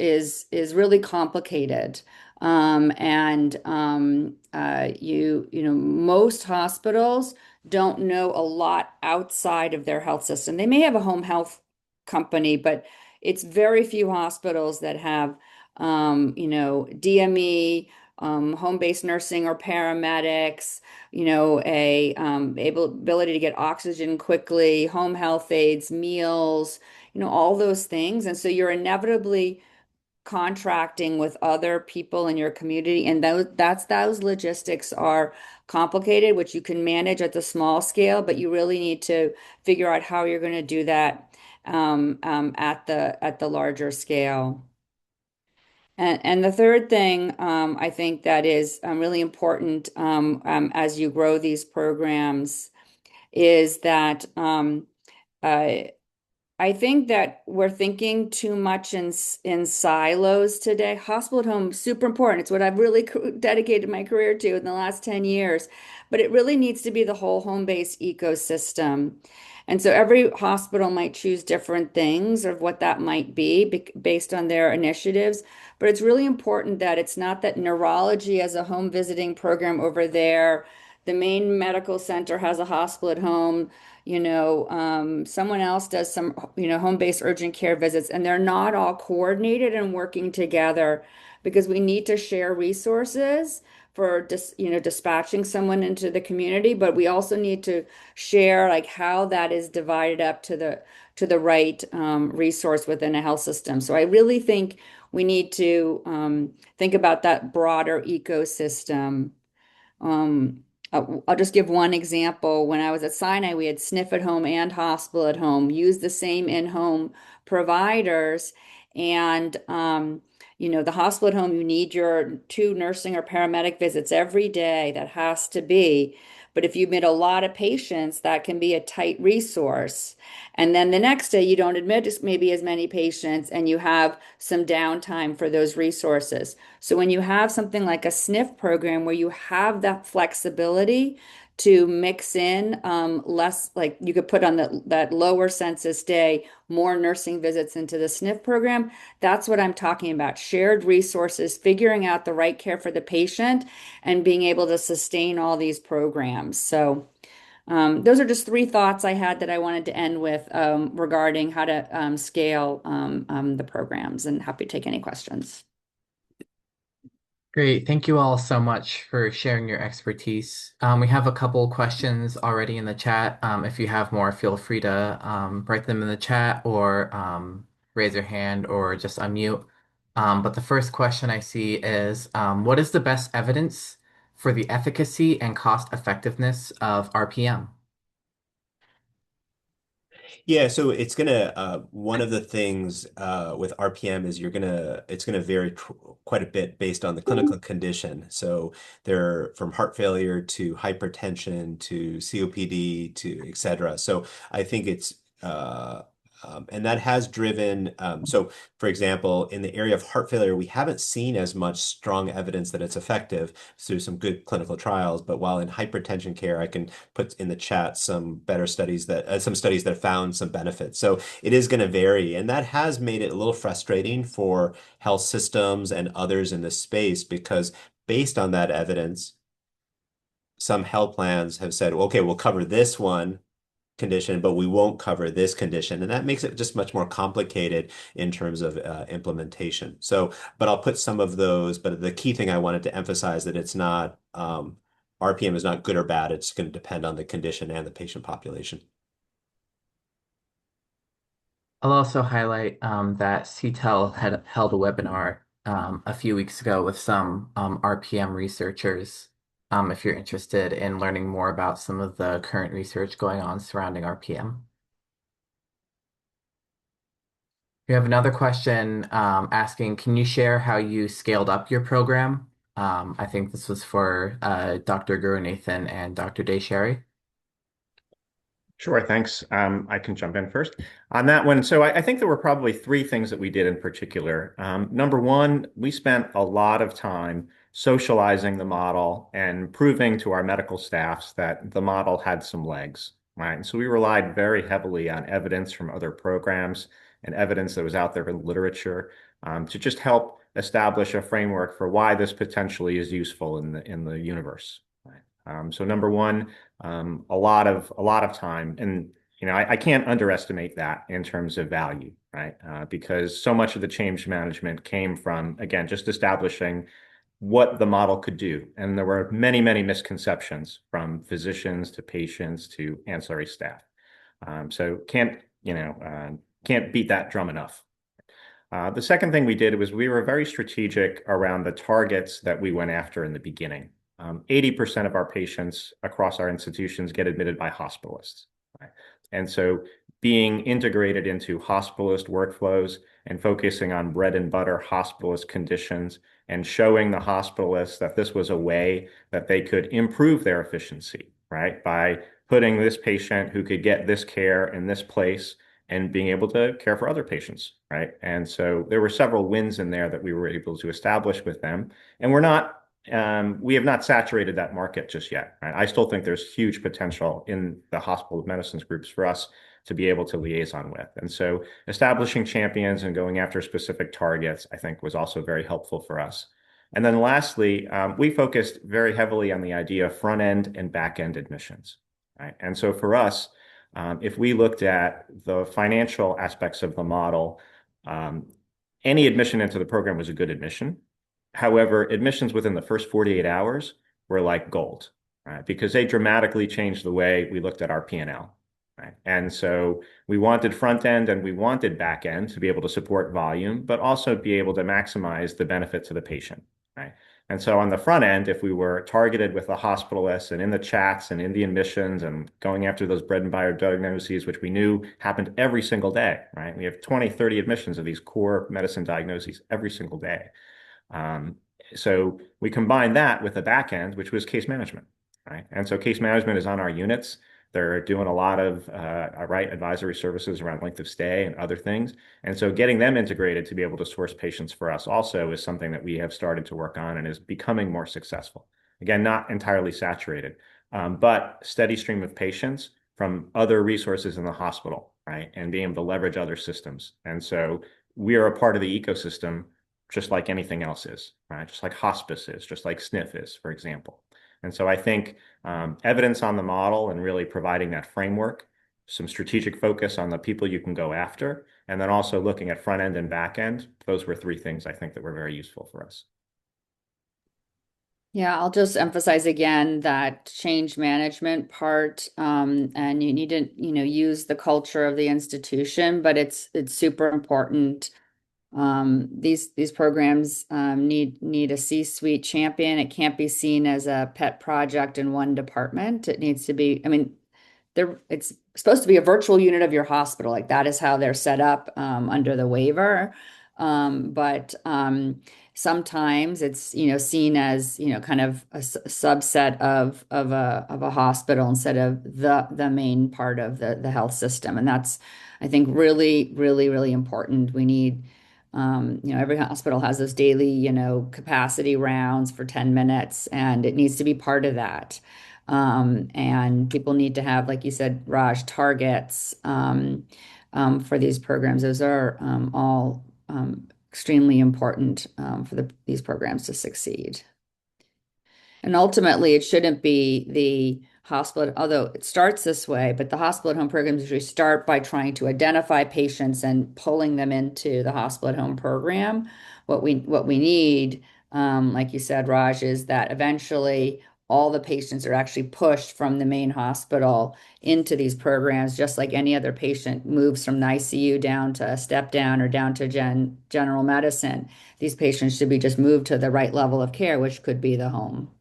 really complicated. Most hospitals don't know a lot outside of their health system. They may have a home health company, but it's very few hospitals that have, DME, home-based nursing or paramedics, ability to get oxygen quickly, home health aides, meals, all those things. And so you're inevitably contracting with other people in your community, and those logistics are complicated, which you can manage at the small scale, but you really need to figure out how you're going to do that at the larger scale. And the third thing I think that is really important as you grow these programs is that uh, I think that we're thinking too much in silos today. Hospital at home, super important. It's what I've really dedicated my career to in the last 10 years. But it really needs to be the whole home-based ecosystem. And so every hospital might choose different things of what that might be based on their initiatives. But it's really important that it's not that neurology as a home visiting program over there, the main medical center has a hospital at home, someone else does some, home-based urgent care visits, and they're not all coordinated and working together because we need to share resources for dispatching someone into the community, but we also need to share like how that is divided up to the right resource within a health system. So I really think we need to think about that broader ecosystem. I'll just give one example. When I was at Sinai, we had SNF at home and hospital at home, use the same in-home providers. And, the hospital at home, you need your 2 nursing or paramedic visits every day. That has to be. But if you admit a lot of patients, that can be a tight resource. And then the next day, you don't admit maybe as many patients, and you have some downtime for those resources. So when you have something like a SNF program where you have that flexibility to mix in less, like you could put on that lower census day, more nursing visits into the SNF program, that's what I'm talking about. Shared resources, figuring out the right care for the patient, and being able to sustain all these programs. So those are just 3 thoughts I had that I wanted to end with regarding how to scale the programs, and happy to take any questions. Great. Thank you all so much for sharing your expertise. We have a couple questions already in the chat. If you have more, feel free to write them in the chat or raise your hand or just unmute. But the first question I see is, what is the best evidence for the efficacy and cost effectiveness of RPM? Yeah, so it's gonna one of the things with RPM is it's gonna vary quite a bit based on the clinical condition. So they're from heart failure to hypertension to COPD to et cetera. So I think it's and that has driven so for example, in the area of heart failure, we haven't seen as much strong evidence that it's effective through some good clinical trials. But while in hypertension care, I can put in the chat some better studies some studies that found some benefits. So it is going to vary, and that has made it a little frustrating for health systems and others in this space because based on that evidence, some health plans have said, okay, we'll cover this one condition, but we won't cover this condition. And that makes it just much more complicated in terms of implementation. So, but I'll put some of those, but the key thing I wanted to emphasize that it's not, RPM is not good or bad. It's going to depend on the condition and the patient population. I'll also highlight that CTeL had held a webinar a few weeks ago with some RPM researchers. If you're interested in learning more about some of the current research going on surrounding RPM. We have another question asking, can you share how you scaled up your program I think this was for Dr. Gurunathan and Dr. Desharry. Sure, thanks. I can jump in first on that one. So I think there were probably three things that we did in particular. Number one, we spent a lot of time socializing the model and proving to our medical staffs that the model had some legs, right? And so we relied very heavily on evidence from other programs and evidence that was out there in literature to just help establish a framework for why this potentially is useful in the universe. Right? So number one, a lot of time, and I can't underestimate that in terms of value, right? Because so much of the change management came from, again, just establishing what the model could do, and there were many, many misconceptions from physicians to patients to ancillary staff. So can't beat that drum enough. The second thing we did was we were very strategic around the targets that we went after in the beginning. 80% of our patients across our institutions get admitted by hospitalists. Right? And so being integrated into hospitalist workflows and focusing on bread and butter hospitalist conditions and showing the hospitalists that this was a way that they could improve their efficiency, right? By putting this patient who could get this care in this place and being able to care for other patients, right? And so there were several wins in there that we were able to establish with them. And we have not saturated that market just yet, right? I still think there's huge potential in the hospital of medicines groups for us to be able to liaison with. And so establishing champions and going after specific targets, I think was also very helpful for us. And then lastly, we focused very heavily on the idea of front end and back end admissions, right? And so for us, if we looked at the financial aspects of the model, any admission into the program was a good admission. However, admissions within the first 48 hours were like gold, right? Because they dramatically changed the way we looked at our P&L, right? And so we wanted front end and we wanted back end to be able to support volume, but also be able to maximize the benefit to the patient, right? And so on the front end, if we were targeted with the hospitalists and in the chats and in the admissions and going after those bread and butter diagnoses, which we knew happened every single day, right? We have 20, 30 admissions of these core medicine diagnoses every single day. So we combined that with the back end, which was case management, right? And so case management is on our units. They're doing a lot of advisory services around length of stay and other things. And so getting them integrated to be able to source patients for us also is something that we have started to work on and is becoming more successful. Again, not entirely saturated, but steady stream of patients from other resources in the hospital, right? And being able to leverage other systems. And so we are a part of the ecosystem just like anything else is, right? Just like hospice is, just like SNF is, for example. And so I think evidence on the model and really providing that framework, some strategic focus on the people you can go after, and then also looking at front end and back end, those were three things I think that were very useful for us. Yeah, I'll just emphasize again that change management part, and you need to, use the culture of the institution, but it's super important. These programs need a C-suite champion. It can't be seen as a pet project in one department. It needs to be, it's supposed to be a virtual unit of your hospital. Like that is how they're set up under the waiver. But sometimes it's seen as kind of a subset of a hospital instead of the main part of the health system, and that's I think really really really important. We need every hospital has those daily capacity rounds for 10 minutes, and it needs to be part of that. And people need to have, like you said, Raj, targets for these programs. Those are all extremely important for these programs to succeed. And ultimately, it shouldn't be the hospital, although it starts this way, but the hospital at home programs usually start by trying to identify patients and pulling them into the hospital at home program. What we need, like you said, Raj, is that eventually all the patients are actually pushed from the main hospital into these programs, just like any other patient moves from the ICU down to a step down or down to general medicine. These patients should be just moved to the right level of care, which could be the home.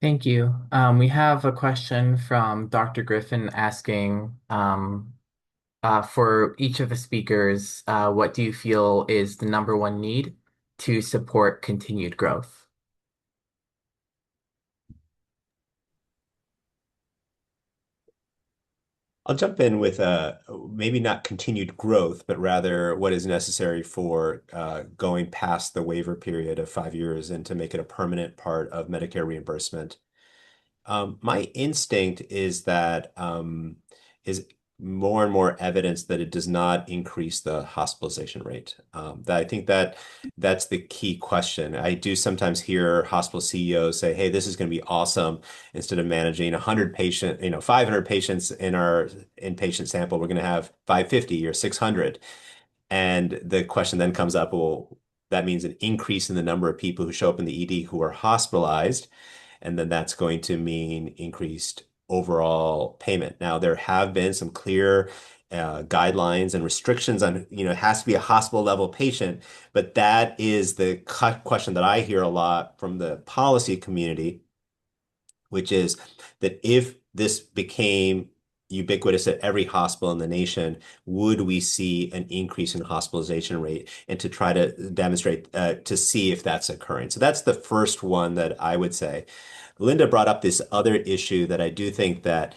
Thank you. We have a question from Dr. Griffin asking for each of the speakers, what do you feel is the number one need to support continued growth? I'll jump in with maybe not continued growth, but rather what is necessary for going past the waiver period of 5 years and to make it a permanent part of Medicare reimbursement. My instinct is that is more and more evidence that it does not increase the hospitalization rate. I think that that's the key question. I do sometimes hear hospital CEOs say, "Hey, this is going to be awesome. Instead of managing 500 patients in our inpatient sample, we're going to have 550 or 600." And the question then comes up, well, that means an increase in the number of people who show up in the ED who are hospitalized, and then that's going to mean increased overall payment. Now, there have been some clear guidelines and restrictions on, it has to be a hospital level patient, but that is the question that I hear a lot from the policy community, which is that if this became ubiquitous at every hospital in the nation, would we see an increase in hospitalization rate? And to try to demonstrate, to see if that's occurring. So that's the first one that I would say. Linda brought up this other issue that I do think that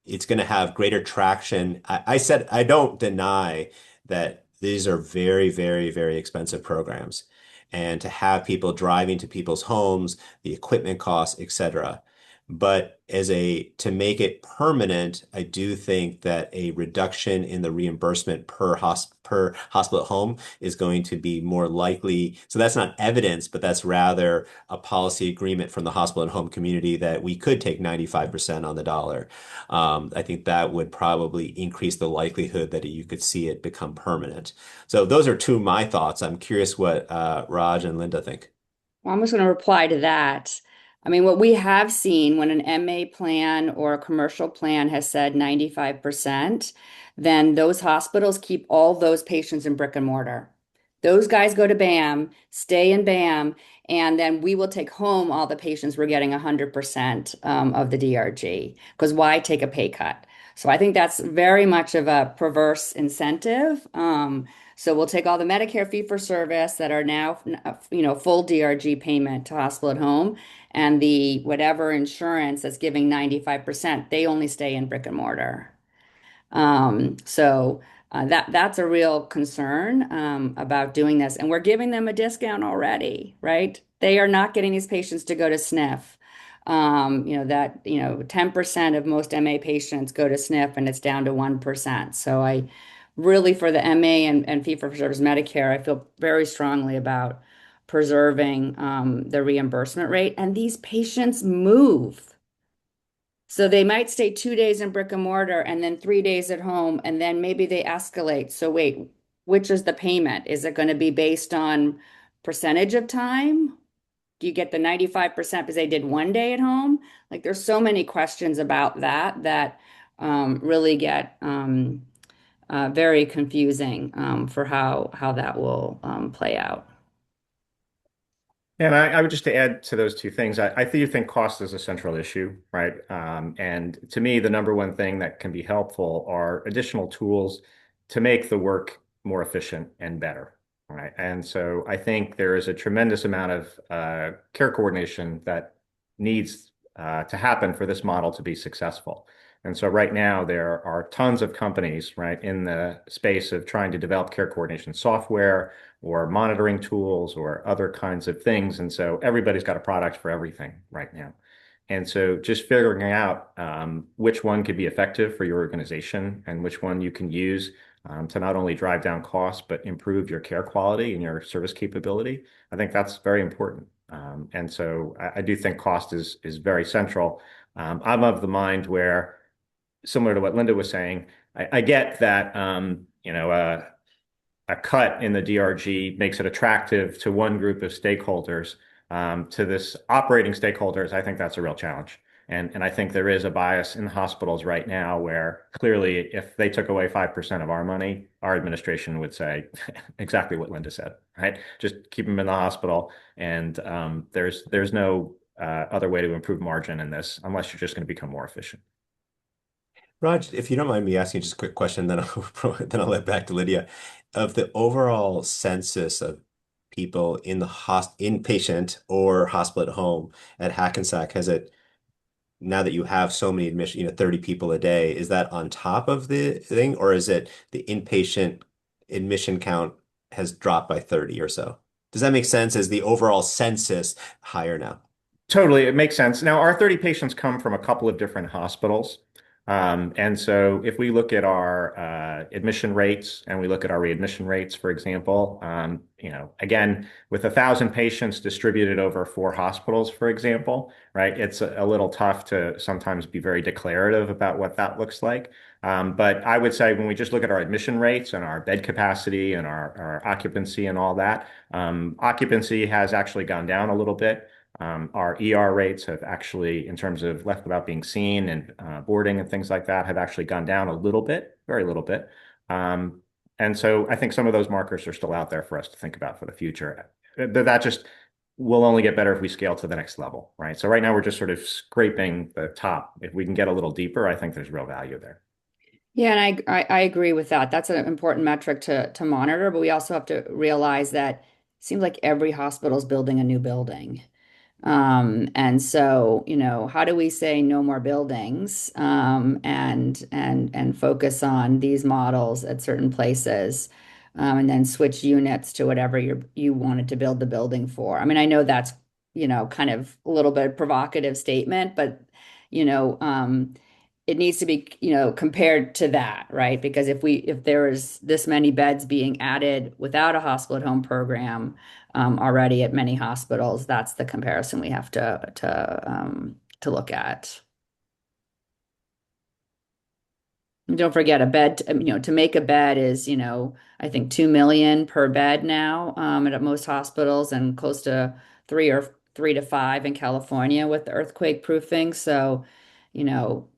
it's going to have greater traction. I said I don't deny that these are very, very, very expensive programs, and to have people driving to people's homes, the equipment costs, etc. But to make it permanent, I do think that a reduction in the reimbursement per hospital at home is going to be more likely. So that's not evidence, but that's rather a policy agreement from the hospital and home community that we could take 95% on the dollar. I think that would probably increase the likelihood that you could see it become permanent. So those are two of my thoughts. I'm curious what Raj and Linda think. Well, I'm just going to reply to that. I mean, what we have seen when an MA plan or a commercial plan has said 95%, then those hospitals keep all those patients in brick and mortar. Those guys go to BAM, stay in BAM, and then we will take home all the patients we're getting 100% of the DRG. Because why take a pay cut? So I think that's very much of a perverse incentive. So we'll take all the Medicare fee-for-service that are now, full DRG payment to hospital at home, and the whatever insurance that's giving 95%, they only stay in brick and mortar. That's a real concern about doing this. And we're giving them a discount already, right? They are not getting these patients to go to SNF. 10% of most MA patients go to SNF and it's down to 1%. So I really, for the MA and fee-for-service Medicare, I feel very strongly about preserving the reimbursement rate. And these patients move. So they might stay 2 days in brick and mortar and then 3 days at home, and then maybe they escalate. So wait, which is the payment? Is it going to be based on percentage of time? Do you get the 95% because they did 1 day at home? Like there's so many questions about that really get very confusing for how that will play out. And I would just add to those two things. I do think cost is a central issue, right? And to me, the number one thing that can be helpful are additional tools to make the work more efficient and better, right? And so I think there is a tremendous amount of care coordination that needs to happen for this model to be successful. And so right now there are tons of companies, right, in the space of trying to develop care coordination software or monitoring tools or other kinds of things. And so everybody's got a product for everything right now. And so just figuring out which one could be effective for your organization and which one you can use to not only drive down costs, but improve your care quality and your service capability, I think that's very important. And so I do think cost is very central. I'm of the mind where, similar to what Linda was saying, I get that, a cut in the DRG makes it attractive to one group of stakeholders. To this operating stakeholders, I think that's a real challenge. And I think there is a bias in the hospitals right now where clearly if they took away 5% of our money, our administration would say exactly what Linda said, right? Just keep them in the hospital. And there's no other way to improve margin in this unless you're just going to become more efficient. Raj, if you don't mind me asking just a quick question, then I'll let back to Lydia. Of the overall census of people in the inpatient or hospital at home at Hackensack? Has it, now that you have so many admission, 30 people a day, is that on top of the thing, or is it the inpatient admission count has dropped by 30 or so? Does that make sense? Is the overall census higher now? Totally, it makes sense. Now, our 30 patients come from a couple of different hospitals. And so if we look at our admission rates and we look at our readmission rates, for example, again, with 1,000 patients distributed over 4 hospitals, for example, right, it's a little tough to sometimes be very declarative about what that looks like. But I would say when we just look at our admission rates and our bed capacity and our occupancy and all that, occupancy has actually gone down a little bit. Our ER rates have actually, in terms of left without being seen and boarding and things like that, have actually gone down a little bit, very little bit. And so I think some of those markers are still out there for us to think about for the future. That just will only get better if we scale to the next level, right? So right now we're just sort of scraping the top. If we can get a little deeper, I think there's real value there. Yeah, and I agree with that. That's an important metric to monitor, but we also have to realize that it seems like every hospital is building a new building. And so, how do we say no more buildings, and focus on these models at certain places, and then switch units to whatever you wanted to build the building for? I mean, I know that's, kind of a little bit provocative statement, but you know, um, it needs to be, compared to that, right? Because if there is this many beds being added without a hospital at home program, already at many hospitals, that's the comparison we have to look at. And don't forget a bed, to make a bed is, I think 2 million per bed now, at most hospitals, and close to 3 to 5 in California with the earthquake proofing. So,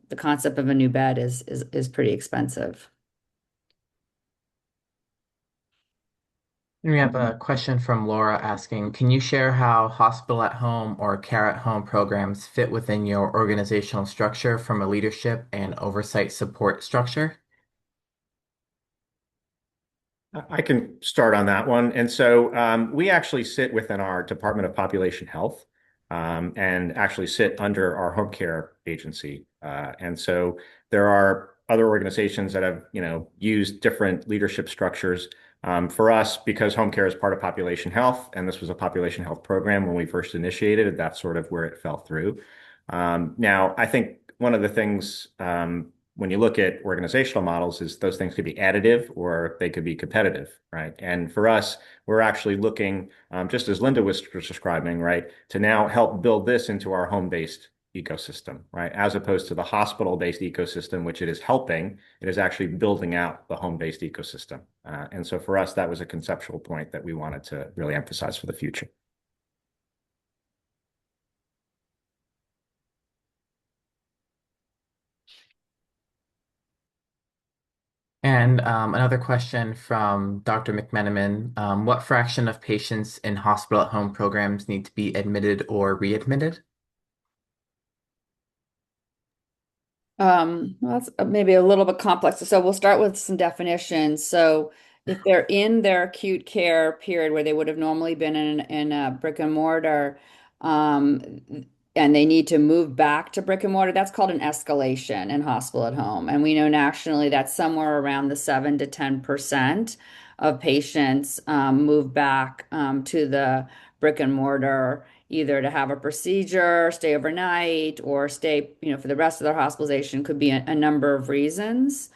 the concept of a new bed is pretty expensive. We have a question from Laura asking, can you share how hospital at home or care at home programs fit within your organizational structure from a leadership and oversight support structure? I can start on that one. And so we actually sit within our Department of Population Health, and actually sit under our home care agency. And so there are other organizations that have, used different leadership structures. For us, because home care is part of population health, and this was a population health program when we first initiated it, that's sort of where it fell through. Now, I think one of the things when you look at organizational models is those things could be additive or they could be competitive, right? And for us, we're actually looking, just as Linda was describing, right, to now help build this into our home-based ecosystem, right? As opposed to the hospital-based ecosystem, which it is helping, it is actually building out the home-based ecosystem. And so for us, that was a conceptual point that we wanted to really emphasize for the future. And another question from Dr. McMenamin. What fraction of patients in hospital at home programs need to be admitted or readmitted? Well, that's maybe a little bit complex. So we'll start with some definitions. So if they're in their acute care period where they would have normally been in a brick and mortar, and they need to move back to brick and mortar, that's called an escalation in hospital at home. And we know nationally that's somewhere around the 7 to 10% of patients move back to the brick and mortar, either to have a procedure, stay overnight, or stay, for the rest of their hospitalization. Could be a number of reasons.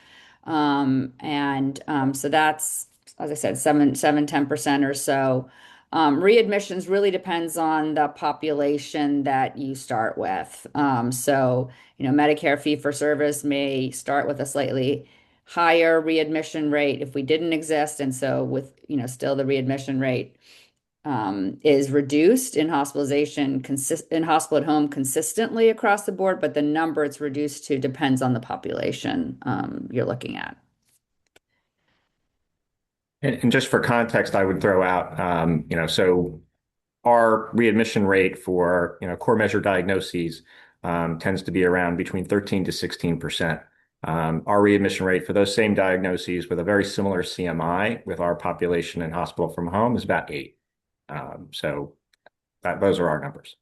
So that's, as I said, 10% or so. Readmissions really depends on the population that you start with. Medicare fee for service may start with a slightly higher readmission rate if we didn't exist. And so with, still the readmission rate is reduced in hospitalization, in hospital at home consistently across the board, but the number it's reduced to depends on the population you're looking at. And just for context, I would throw out, so our readmission rate for, core measure diagnoses tends to be around between 13 to 16%. Our readmission rate for those same diagnoses with a very similar CMI with our population in hospital from home is about 8. So those are our numbers.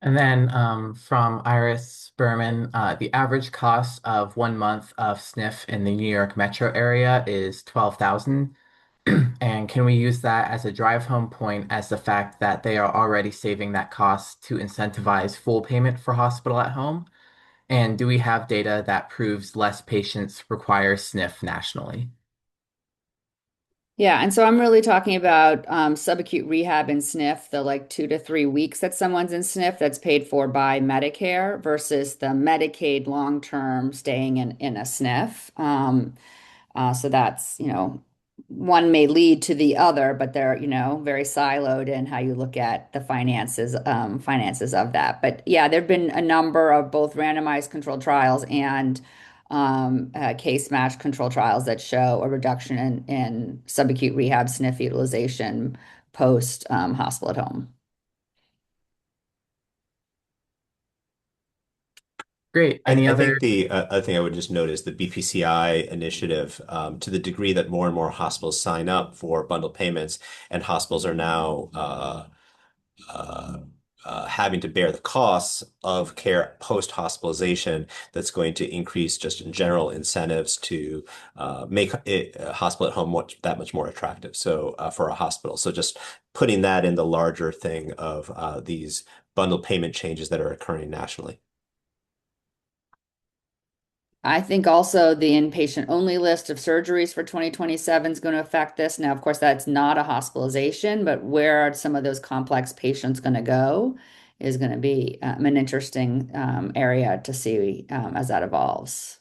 And then from Iris Berman, the average cost of 1 month of SNF in the New York metro area is 12,000. And can we use that as a drive home point as the fact that they are already saving that cost to incentivize full payment for hospital at home? And do we have data that proves less patients require SNF nationally? Yeah, and so I'm really talking about subacute rehab and SNF, the like 2 to 3 weeks that someone's in SNF that's paid for by Medicare versus the Medicaid long-term staying in a SNF. So that's, one may lead to the other, but they're, very siloed in how you look at the finances of that. But yeah, there've been a number of both randomized controlled trials and case match control trials that show a reduction in subacute rehab SNF utilization post hospital at home. Great. I, Any I other? think the other thing I would just note is the BPCI initiative, to the degree that more and more hospitals sign up for bundled payments, and hospitals are now uh, having to bear the costs of care post-hospitalization, that's going to increase just in general incentives to make it hospital at home that much more attractive. So for a hospital, so just putting that in the larger thing of these bundled payment changes that are occurring nationally. I think also the inpatient only list of surgeries for 2027 is going to affect this. Now, of course, that's not a hospitalization, but where are some of those complex patients going to go is going to be an interesting area to see as that evolves.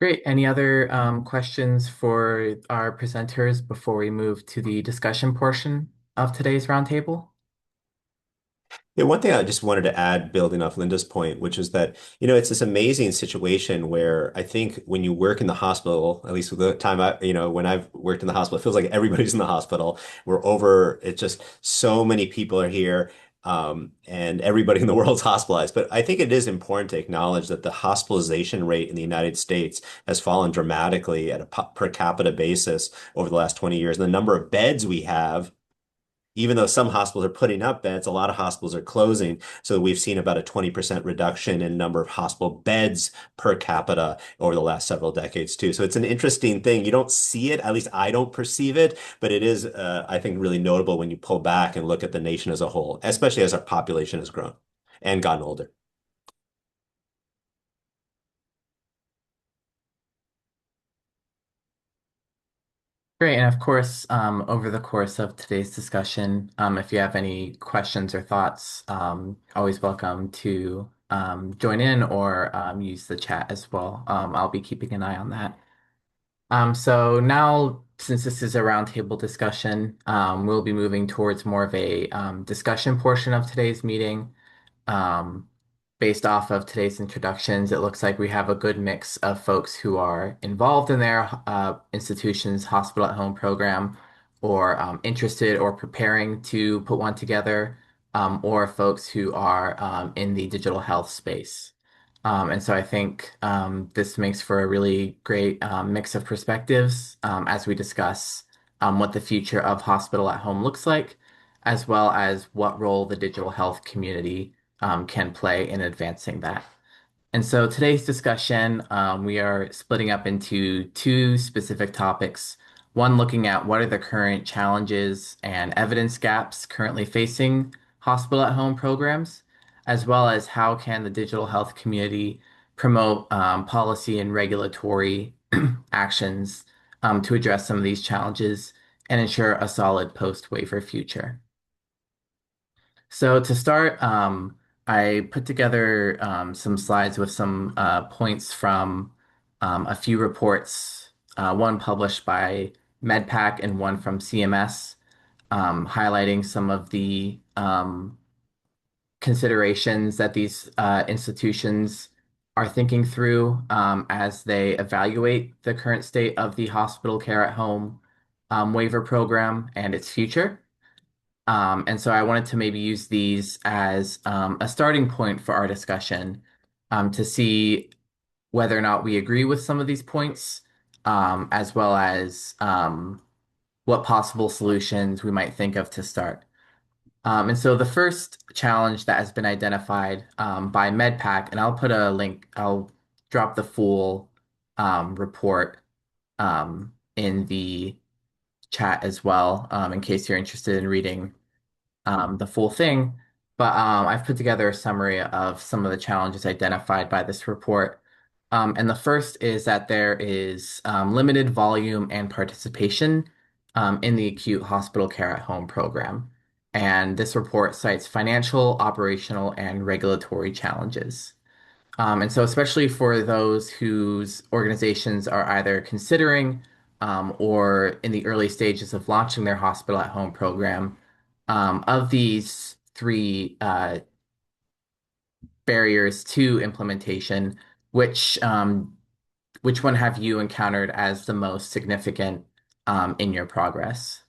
Great. Any other questions for our presenters before we move to the discussion portion of today's roundtable? Yeah, one thing I just wanted to add, building off Linda's point, which is that, it's this amazing situation where I think when you work in the hospital, at least with the time when I've worked in the hospital, it feels like everybody's in the hospital. It's just so many people are here, and everybody in the world's hospitalized. But I think it is important to acknowledge that the hospitalization rate in the United States has fallen dramatically at a per capita basis over the last 20 years. And the number of beds we have, even though some hospitals are putting up beds, a lot of hospitals are closing. So we've seen about a 20% reduction in number of hospital beds per capita over the last several decades too. So it's an interesting thing. You don't see it, at least I don't perceive it, but it is, I think, really notable when you pull back and look at the nation as a whole, especially as our population has grown and gotten older. Great. And of course, over the course of today's discussion, if you have any questions or thoughts, always welcome to join in or use the chat as well. I'll be keeping an eye on that. So now, since this is a roundtable discussion, we'll be moving towards more of a discussion portion of today's meeting. Um, Based off of today's introductions, it looks like we have a good mix of folks who are involved in their institution's hospital at home program, or interested or preparing to put one together, or folks who are in the digital health space. And so I think this makes for a really great mix of perspectives as we discuss what the future of hospital at home looks like, as well as what role the digital health community can play in advancing that. And so today's discussion, we are splitting up into two specific topics. One, looking at what are the current challenges and evidence gaps currently facing hospital at home programs, as well as how can the digital health community promote policy and regulatory actions to address some of these challenges and ensure a solid post-waiver future. So to start, I put together some slides with some points from a few reports, one published by MedPAC and one from CMS, highlighting some of the considerations that these institutions are thinking through as they evaluate the current state of the hospital care at home waiver program and its future. And so I wanted to maybe use these as a starting point for our discussion to see whether or not we agree with some of these points, as well as what possible solutions we might think of to start. And so the first challenge that has been identified by MedPAC, and I'll put a link, I'll drop the full report in the chat as well, in case you're interested in reading the full thing. But I've put together a summary of some of the challenges identified by this report. And the first is that there is limited volume and participation in the acute hospital care at home program. And this report cites financial, operational, and regulatory challenges. And so, especially for those whose organizations are either considering or in the early stages of launching their hospital at home program, of these three barriers to implementation, which which one have you encountered as the most significant in your progress?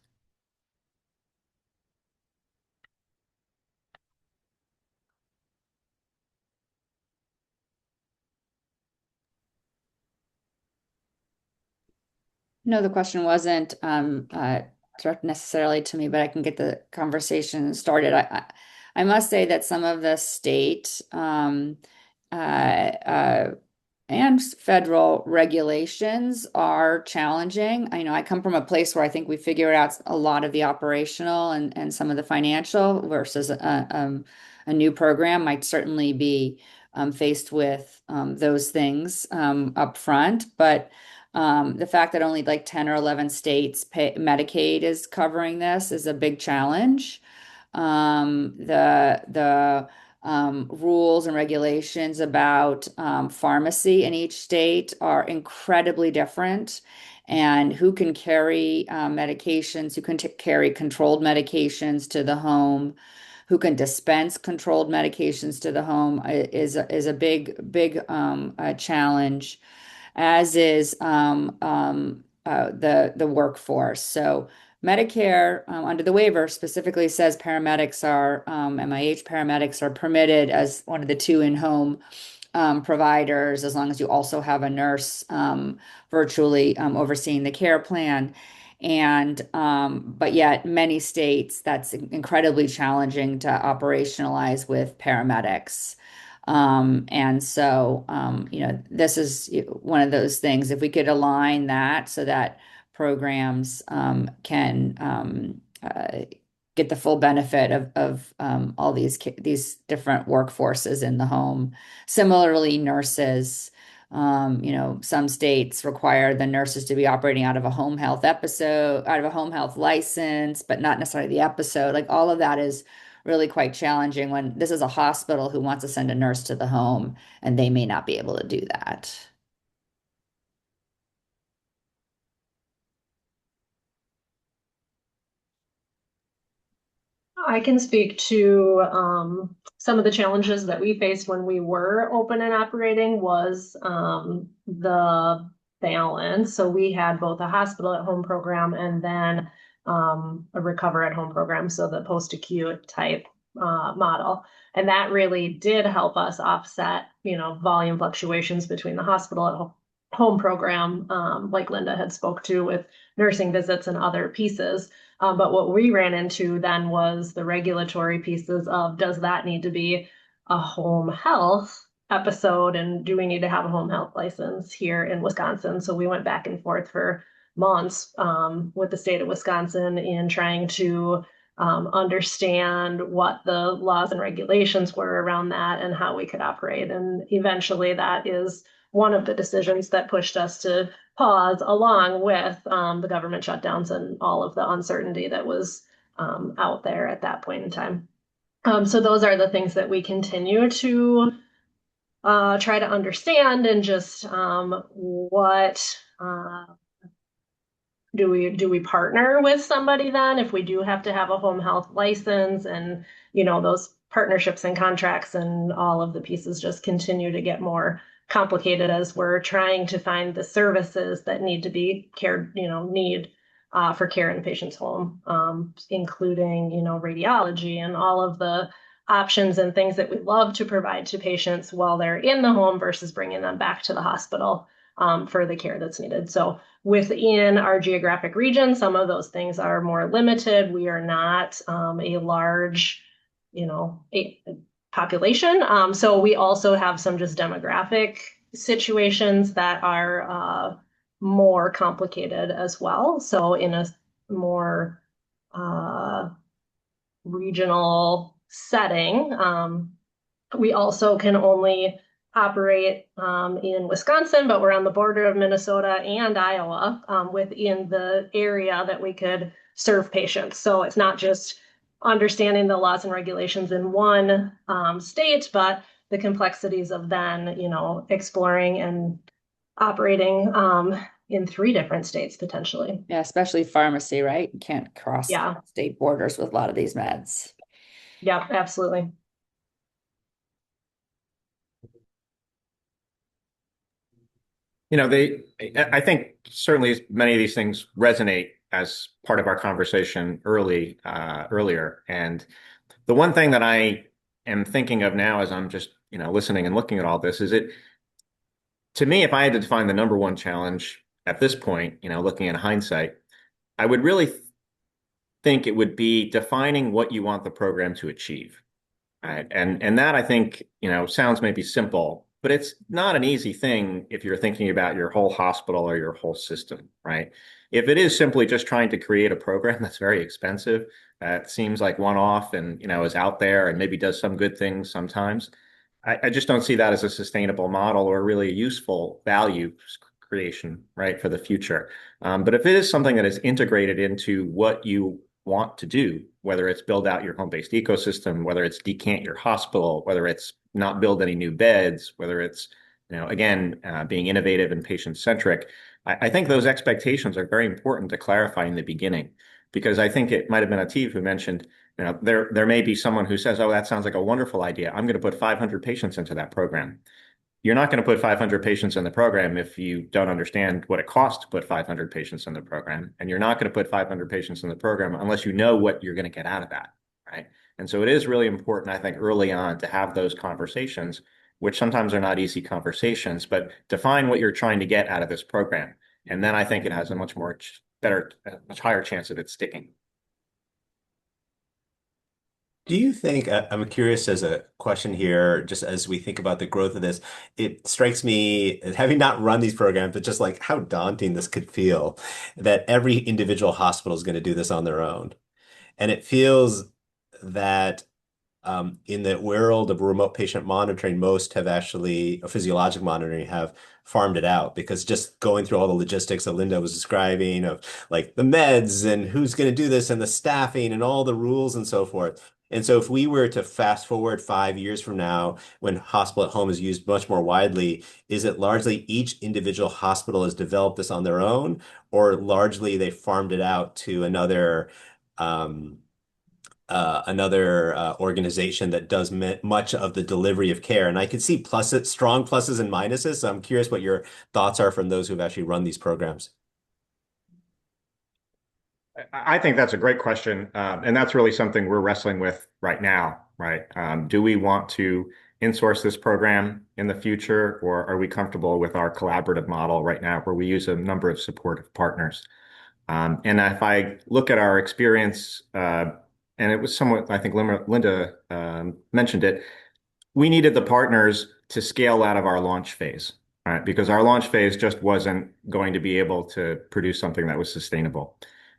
No, the question wasn't directed necessarily to me, but I can get the conversation started. I must say that some of the state and federal regulations are challenging. I know I come from a place where I think we figured out a lot of the operational and some of the financial versus a new program might certainly be faced with those things up front. But the fact that only like 10 or 11 states Medicaid is covering this is a big challenge. The rules and regulations about pharmacy in each state are incredibly different. And who can carry medications, who can carry controlled medications to the home, who can dispense controlled medications to the home is a big challenge, as is the workforce. So Medicare, under the waiver, specifically says paramedics are, MIH paramedics are permitted as one of the two in-home providers, as long as you also have a nurse virtually overseeing the care plan. And but yet many states, that's incredibly challenging to operationalize with paramedics. And so, this is one of those things. If we could align that so that programs can get the full benefit of all these different workforces in the home. Similarly, nurses, some states require the nurses to be operating out of a home health license, but not necessarily the episode. Like all of that is really quite challenging when this is a hospital who wants to send a nurse to the home and they may not be able to do that. I can speak to some of the challenges that we faced when we were open and operating was the balance. So we had both a hospital at home program and then a recover at home program, so the post-acute type model. And that really did help us offset, volume fluctuations between the hospital at home program, like Linda had spoke to with nursing visits and other pieces. But what we ran into then was the regulatory pieces of, does that need to be a home health episode? And do we need to have a home health license here in Wisconsin? So we went back and forth for months with the state of Wisconsin in trying to understand what the laws and regulations were around that and how we could operate. And eventually that is one of the decisions that pushed us to pause, along with the government shutdowns and all of the uncertainty that was out there at that point in time. So those are the things that we continue to try to understand, and just what do we partner with somebody then if we do have to have a home health license, and those partnerships and contracts and all of the pieces just continue to get more complicated as we're trying to find the services that need to be cared, need for care in the patient's home, including, radiology and all of the options and things that we love to provide to patients while they're in the home versus bringing them back to the hospital for the care that's needed. So within our geographic region, some of those things are more limited. We are not a large, population. So we also have some just demographic situations that are more complicated as well. So in a more regional setting, we also can only operate in Wisconsin, but we're on the border of Minnesota and Iowa within the area that we could serve patients. So it's not just understanding the laws and regulations in one state, but the complexities of then, exploring and operating in 3 different states potentially. Yeah, especially pharmacy, right? You can't cross Yeah. state borders with a lot of these meds. Yeah, absolutely. I think certainly many of these things resonate as part of our conversation earlier. And the one thing that I am thinking of now as I'm just, listening and looking at all this is to me, if I had to define the number one challenge at this point, looking in hindsight, I would really think it would be defining what you want the program to achieve. Right. And that I think, sounds maybe simple, but it's not an easy thing if you're thinking about your whole hospital or your whole system, right? If it is simply just trying to create a program that's very expensive, that seems like one-off and, is out there and maybe does some good things sometimes, I just don't see that as a sustainable model or really a useful value creation, right, for the future. But if it is something that is integrated into what you want to do, whether it's build out your home-based ecosystem, whether it's decant your hospital, whether it's not build any new beds, whether it's, again, being innovative and patient-centric, I think those expectations are very important to clarify in the beginning, because I think it might have been Ativ who mentioned, there may be someone who says, oh, that sounds like a wonderful idea. I'm going to put 500 patients into that program. You're not going to put 500 patients in the program if you don't understand what it costs to put 500 patients in the program. And you're not going to put 500 patients in the program unless you know what you're going to get out of that, right? And so it is really important, I think, early on to have those conversations, which sometimes are not easy conversations, but define what you're trying to get out of this program. And then I think it has a much higher chance of it sticking. Do you think, I'm curious as a question here, just as we think about the growth of this, it strikes me, having not run these programs, but just like how daunting this could feel, that every individual hospital is going to do this on their own. And it feels that in the world of remote patient monitoring, most have actually, or physiologic monitoring, have farmed it out, because just going through all the logistics that Linda was describing of like the meds and who's going to do this and the staffing and all the rules and so forth. And so if we were to fast forward 5 years from now, when hospital at home is used much more widely, is it largely each individual hospital has developed this on their own, or largely they farmed it out to another organization that does much of the delivery of care? And I can see strong pluses and minuses. So I'm curious what your thoughts are from those who've actually run these programs. I think that's a great question. And that's really something we're wrestling with right now, right? Do we want to insource this program in the future, or are we comfortable with our collaborative model right now where we use a number of supportive partners? And if I look at our experience, and it was somewhat, I think Linda mentioned it, we needed the partners to scale out of our launch phase, right? Because our launch phase just wasn't going to be able to produce something that was sustainable.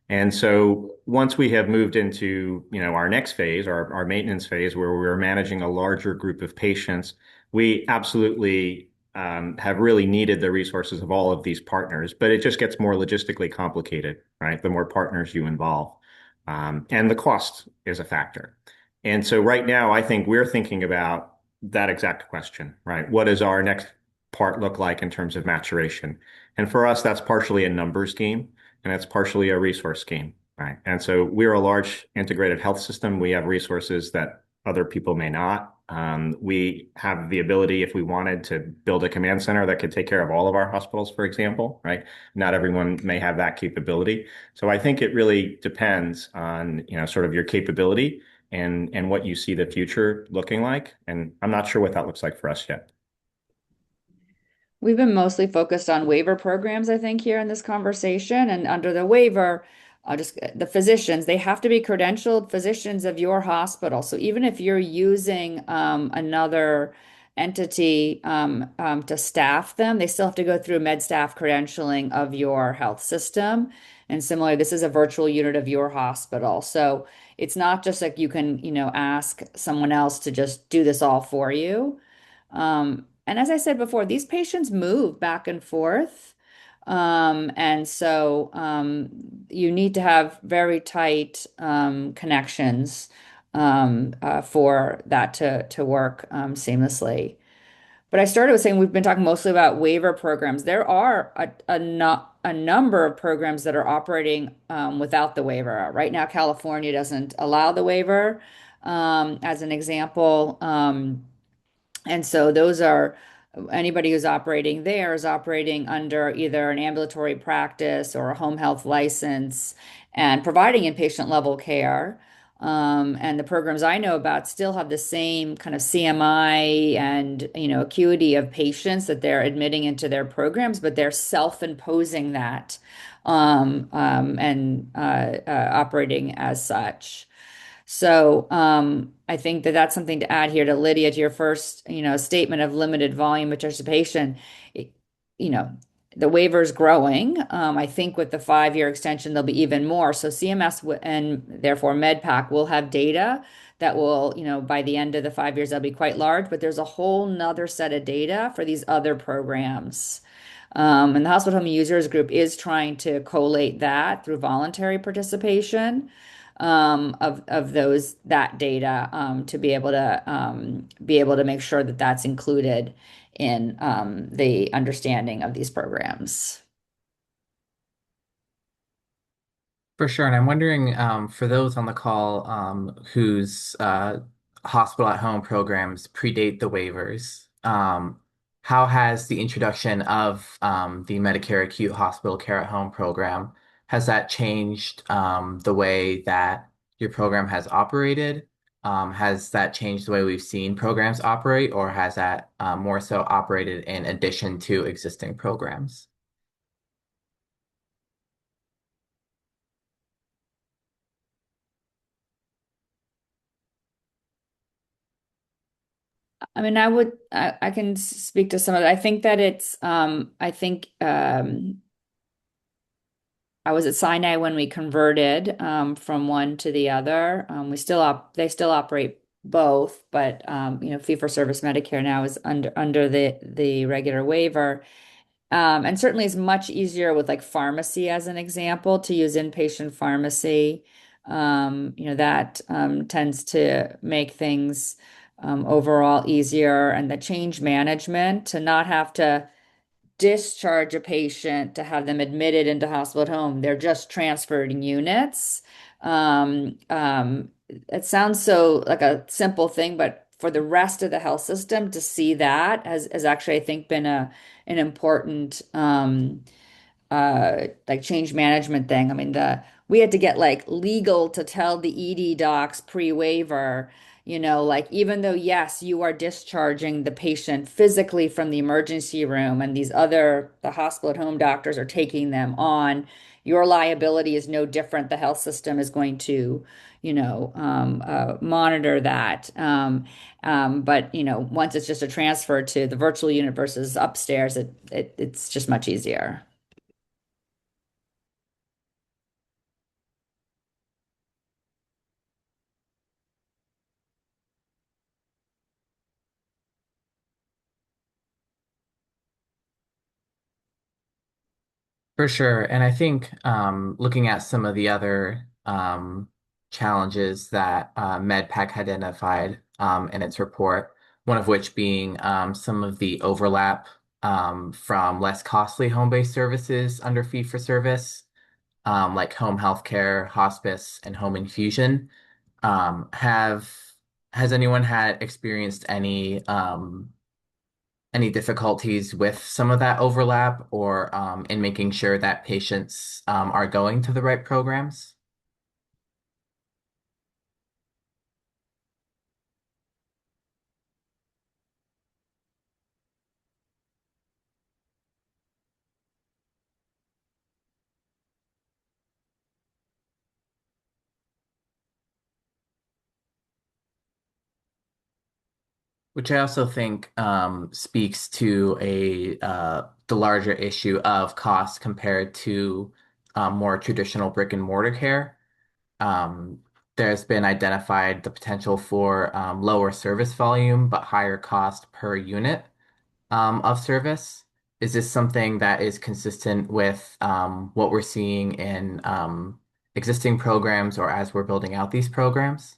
And so once we have moved into, our next phase, our maintenance phase, where we're managing a larger group of patients, we absolutely have really needed the resources of all of these partners, but it just gets more logistically complicated, right? The more partners you involve. And the cost is a factor. And so right now, I think we're thinking about that exact question, right? What does our next part look like in terms of maturation? And for us, that's partially a numbers game, and it's partially a resource game, right? And so we're a large integrated health system. We have resources that other people may not. We have the ability, if we wanted, to build a command center that could take care of all of our hospitals, for example, right? Not everyone may have that capability. So I think it really depends on, sort of your capability and what you see the future looking like. And I'm not sure what that looks like for us yet. We've been mostly focused on waiver programs, I think, here in this conversation. And under the waiver, just the physicians, they have to be credentialed physicians of your hospital. So even if you're using another entity to staff them, they still have to go through med staff credentialing of your health system. And similarly, this is a virtual unit of your hospital. So it's not just like you can, ask someone else to just do this all for you. And as I said before, these patients move back and forth. And so you need to have very tight connections for that to work seamlessly. But I started with saying we've been talking mostly about waiver programs. There are a number of programs that are operating without the waiver. Right now, California doesn't allow the waiver, as an example. And so those are anybody who's operating there is operating under either an ambulatory practice or a home health license and providing inpatient level care. And the programs I know about still have the same kind of CMI and acuity of patients that they're admitting into their programs, but they're self-imposing that and operating as such. So I think that that's something to add here to Lydia, to your first, statement of limited volume participation. It- you know, the waiver is growing. I think with the 5-year extension, there'll be even more. So CMS and therefore MedPAC will have data that will, by the end of the 5 years, they'll be quite large. But there's a whole nother set of data for these other programs. And the Hospital Home Users Group is trying to collate that through voluntary participation of that data to be able to make sure that that's included in the understanding of these programs. For sure. And I'm wondering, for those on the call, whose hospital at home programs predate the waivers, how has the introduction of the Medicare Acute Hospital Care at Home program, has that changed the way that your program has operated? Has that changed the way we've seen programs operate, or has that more so operated in addition to existing programs? I mean, I can speak to some of it. I think that I was at Sinai when we converted from one to the other. They still operate both, but fee for service Medicare now is under the regular waiver. And certainly it's much easier with like pharmacy as an example to use inpatient pharmacy. That tends to make things overall easier, and the change management to not have to discharge a patient to have them admitted into hospital at home. They're just transferred units. It sounds so like a simple thing, but for the rest of the health system to see that has actually, I think, been an important like change management thing. I mean, we had to get like legal to tell the ED docs pre-waiver, like even though yes, you are discharging the patient physically from the emergency room and the hospital at home doctors are taking them on, your liability is no different. The health system is going to, monitor that. But once it's just a transfer to the virtual unit versus upstairs, it's just much easier. For sure. And I think looking at some of the other challenges that MedPAC identified in its report, one of which being some of the overlap from less costly home-based services under fee-for-service, like home health care, hospice, and home infusion, um, have has anyone had experienced any difficulties with some of that overlap or in making sure that patients are going to the right programs? Which I also think speaks to the larger issue of cost compared to more traditional brick and mortar care. Um, there's been identified the potential for lower service volume but higher cost per unit of service. Is this something that is consistent with what we're seeing in existing programs or as we're building out these programs?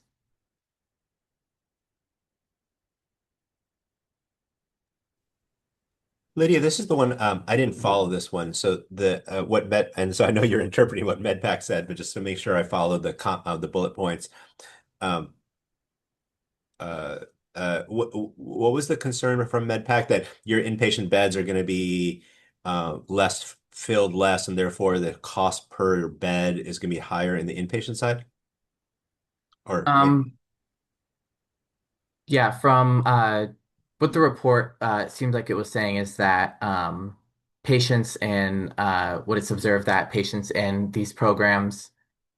Lydia, this is the one I didn't follow this one. So the what Med and so I know you're interpreting what MedPAC said, but just to make sure I followed the bullet points. Um, uh, what was the concern from MedPAC that your inpatient beds are going to be less filled less, and therefore the cost per bed is going to be higher in the inpatient side? Or maybe. Um, Yeah, from what the report it seems like it was saying is that patients and what it's observed that patients in these programs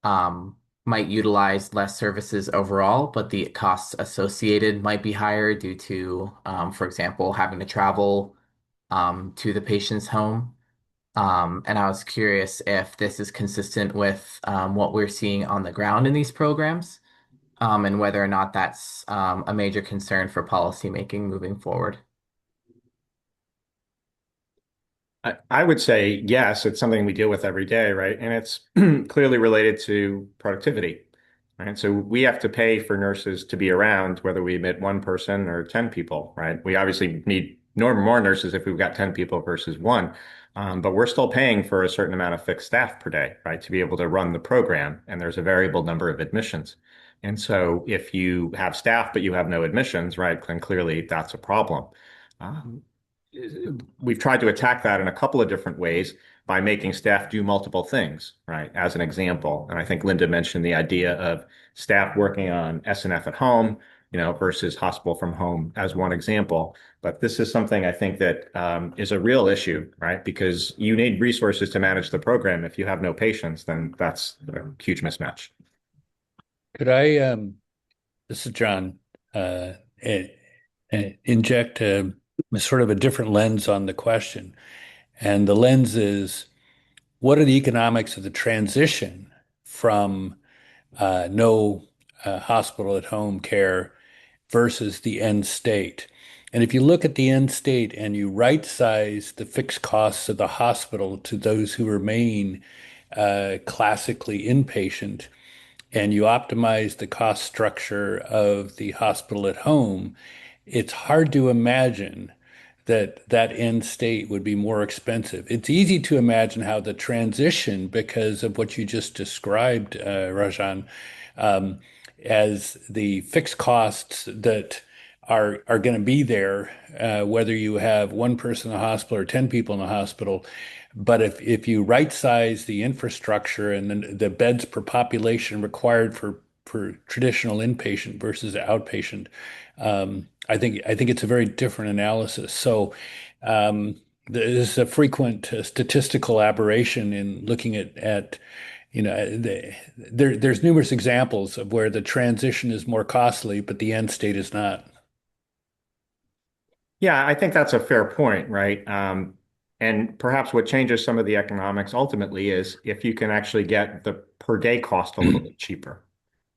um, might utilize less services overall, but the costs associated might be higher due to, for example, having to travel to the patient's home. And I was curious if this is consistent with what we're seeing on the ground in these programs and whether or not that's a major concern for policymaking moving forward. I would say yes, it's something we deal with every day, right? And it's clearly related to productivity, right? So we have to pay for nurses to be around, whether we admit one person or 10 people, right? We obviously need more nurses if we've got 10 people versus one. But we're still paying for a certain amount of fixed staff per day, right, to be able to run the program. And there's a variable number of admissions. And so if you have staff, but you have no admissions, right, then clearly that's a problem. Um, we've tried to attack that in a couple of different ways by making staff do multiple things, right? As an example, and I think Linda mentioned the idea of staff working on S&F at home, versus hospital from home as one example. But this is something I think that is a real issue, right? Because you need resources to manage the program. If you have no patients, then that's a huge mismatch. Could I, this is John, eh, inject a sort of a different lens on the question? And the lens is, what are the economics of the transition from no hospital at home care versus the end state? And if you look at the end state and you right size the fixed costs of the hospital to those who remain classically inpatient, and you optimize the cost structure of the hospital at home, it's hard to imagine that that end state would be more expensive. It's easy to imagine how the transition, because of what you just described, Rajan, um, as the fixed costs that are going to be there, whether you have one person in the hospital or 10 people in the hospital. But if you right size the infrastructure and the beds per population required for traditional inpatient versus outpatient, I think it's a very different analysis. So there's a frequent statistical aberration in looking at there's numerous examples of where the transition is more costly, but the end state is not. Yeah, I think that's a fair point, right? And perhaps what changes some of the economics ultimately is if you can actually get the per day cost a little bit cheaper,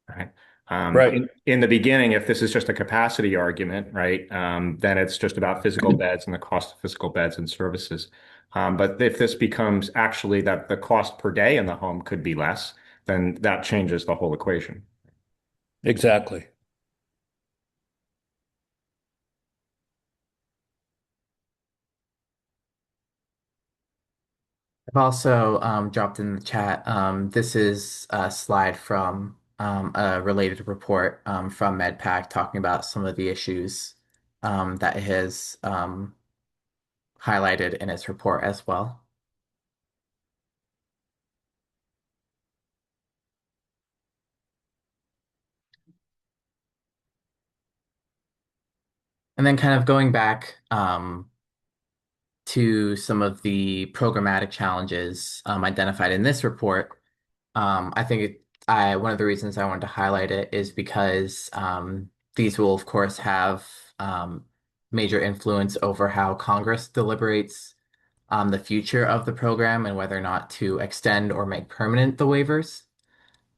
right? Right. In the beginning, if this is just a capacity argument, right, then it's just about physical beds and the cost of physical beds and services. But if this becomes actually that the cost per day in the home could be less, then that changes the whole equation. Exactly. I've also dropped in the chat. This is a slide from a related report from MedPAC talking about some of the issues that has highlighted in its report as well. And then kind of going back to some of the programmatic challenges identified in this report, I think one of the reasons I wanted to highlight it is because these will, of course, have major influence over how Congress deliberates the future of the program and whether or not to extend or make permanent the waivers.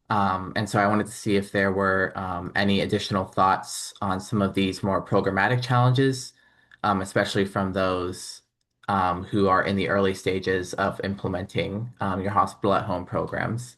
And so I wanted to see if there were any additional thoughts on some of these more programmatic challenges, especially from those who are in the early stages of implementing your hospital at home programs.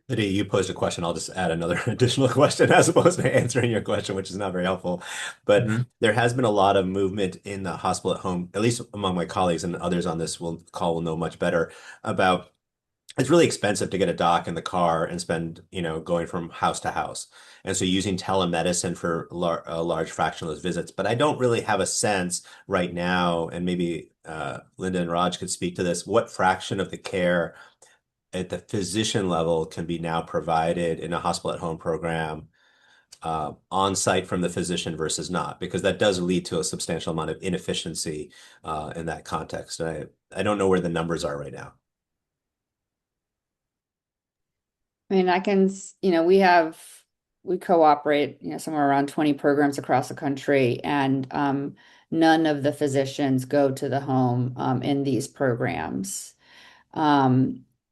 Lydia, you posed a question. I'll just add another additional question as opposed to answering your question, which is not very helpful. But there has been a lot of movement in the hospital at home, at least among my colleagues, and others on this call will know much better about it's really expensive to get a doc in the car and spend, going from house to house. And so using telemedicine for a large fraction of those visits. But I don't really have a sense right now, and maybe Linda and Raj could speak to this, what fraction of the care at the physician level can be now provided in a hospital at home program on site from the physician versus not, because that does lead to a substantial amount of inefficiency in that context. And I don't know where the numbers are right now. I mean, we cooperate, somewhere around 20 programs across the country, and none of the physicians go to the home in these programs.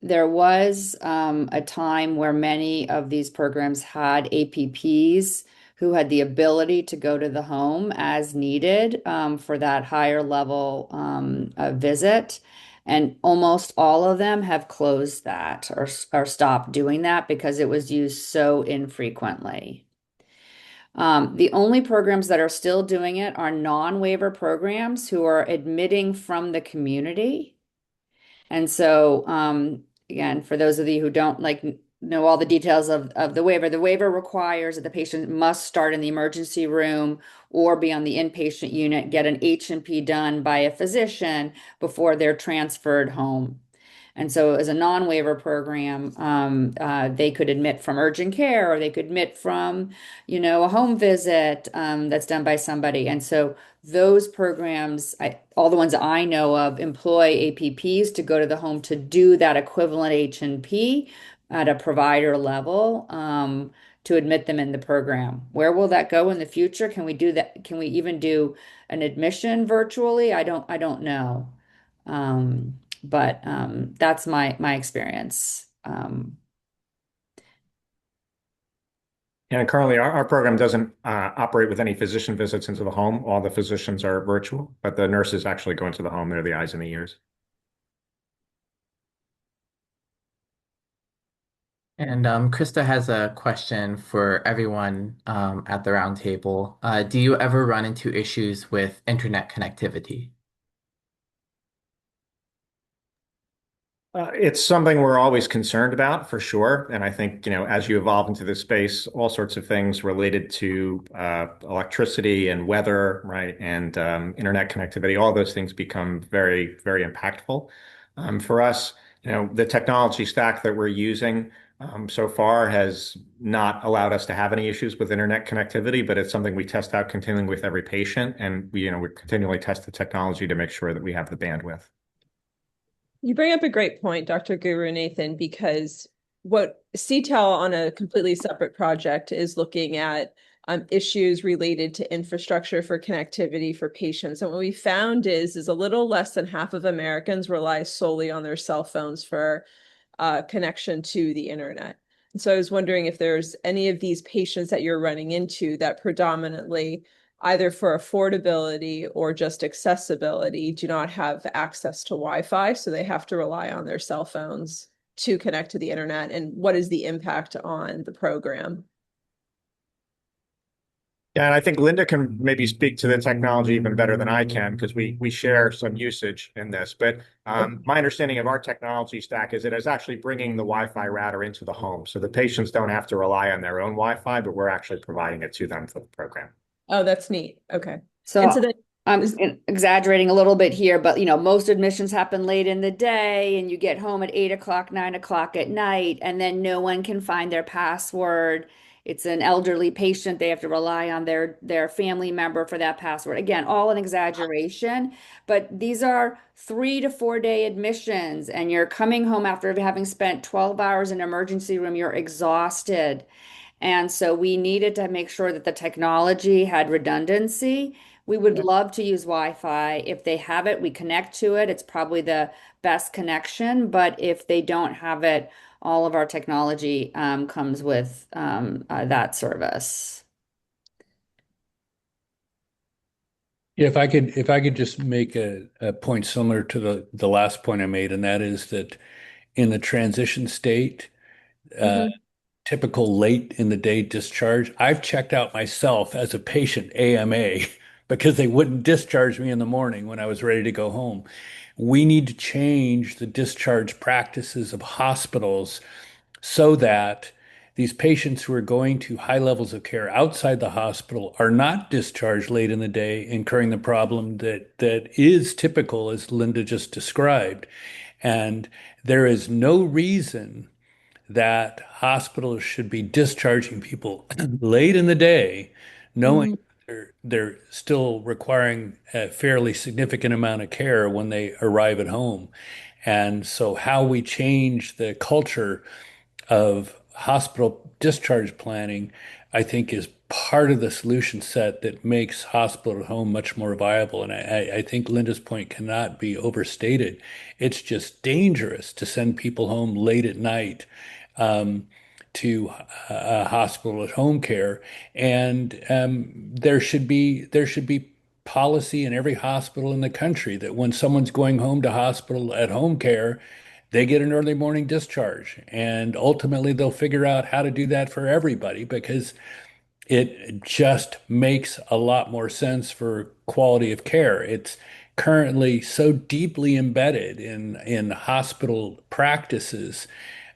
There was a time where many of these programs had APPs who had the ability to go to the home as needed for that higher level visit. And almost all of them have closed that or stopped doing that because it was used so infrequently. The only programs that are still doing it are non-waiver programs who are admitting from the community. And so, again, for those of you who don't know all the details of the waiver requires that the patient must start in the emergency room or be on the inpatient unit, get an H&P done by a physician before they're transferred home. And so as a non-waiver program, they could admit from urgent care, or they could admit from, a home visit that's done by somebody. And so those programs, all the ones I know of, employ APPs to go to the home to do that equivalent H&P at a provider level to admit them in the program. Where will that go in the future? Can we do that? Can we even do an admission virtually? I don't know. But that's my experience. And currently, our program doesn't operate with any physician visits into the home. All the physicians are virtual, but the nurses actually go into the home. They're the eyes and the ears. And Krista has a question for everyone at the roundtable. Do you ever run into issues with internet connectivity? It's something we're always concerned about, for sure. And I think, as you evolve into this space, all sorts of things related to electricity and weather, right, and internet connectivity, all those things become very, very impactful. For us, the technology stack that we're using so far has not allowed us to have any issues with internet connectivity, but it's something we test out continually with every patient, and we continually test the technology to make sure that we have the bandwidth. You bring up a great point, Dr. Guru Nathan, because what CTeL on a completely separate project is looking at issues related to infrastructure for connectivity for patients. And what we found is a little less than half of Americans rely solely on their cell phones for connection to the internet. And so I was wondering if there's any of these patients that you're running into that predominantly, either for affordability or just accessibility, do not have access to Wi-Fi, so they have to rely on their cell phones to connect to the internet, and what is the impact on the program? Yeah, and I think Linda can maybe speak to the technology even better than I can because we share some usage in this. But my understanding of our technology stack is it is actually bringing the Wi-Fi router into the home, so the patients don't have to rely on their own Wi-Fi, but we're actually providing it to them for the program. Oh, that's neat. Okay. So, And so then, I'm exaggerating a little bit here, but most admissions happen late in the day, and you get home at 8 o'clock, 9 o'clock at night, and then no one can find their password. It's an elderly patient; they have to rely on their family member for that password. Again, all an exaggeration, but these are 3 to 4 day admissions, and you're coming home after having spent 12 hours in an emergency room. You're exhausted. And so we needed to make sure that the technology had redundancy. We would love to use Wi-Fi. If they have it, we connect to it. It's probably the best connection. But if they don't have it, all of our technology comes with that service. Yeah, if I could just make a point similar to the last point I made, and that is that in the transition state, uh, typical late in the day discharge, I've checked out myself as a patient AMA because they wouldn't discharge me in the morning when I was ready to go home. We need to change the discharge practices of hospitals so that these patients who are going to high levels of care outside the hospital are not discharged late in the day, incurring the problem that is typical, as Linda just described. And there is no reason that hospitals should be discharging people late in the day, knowing they're still requiring a fairly significant amount of care when they arrive at home. And so, how we change the culture of hospital discharge planning, I think, is part of the solution set that makes hospital at home much more viable. And I think Linda's point cannot be overstated. It's just dangerous to send people home late at night to hospital at home care. And there should be policy in every hospital in the country that when someone's going home to hospital at home care, they get an early morning discharge. And ultimately, they'll figure out how to do that for everybody because it just makes a lot more sense for quality of care. It's currently so deeply embedded in hospital practices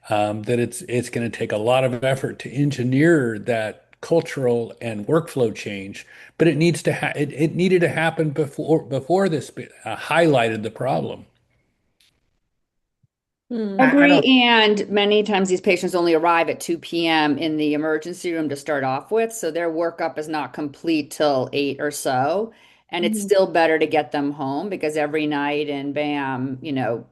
that it's going to take a lot of effort to engineer that cultural and workflow change. But it needed to happen before this highlighted the problem. I don't. Agree. And many times these patients only arrive at 2 p.m. in the emergency room to start off with. So their workup is not complete till 8 or so. And it's still better to get them home because every night in BAM,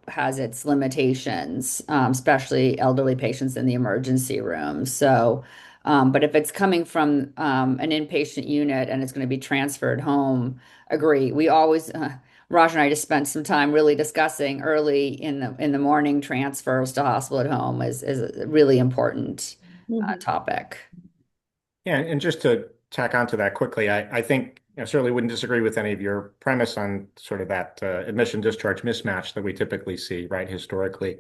has its limitations, especially elderly patients in the emergency room. So, but if it's coming from an inpatient unit and it's going to be transferred home, agree. We always, Raj and I just spent some time really discussing early in the morning transfers to hospital at home is a really important topic. Yeah, and just to tack onto that quickly, I think certainly wouldn't disagree with any of your premise on sort of that admission discharge mismatch that we typically see, right, historically.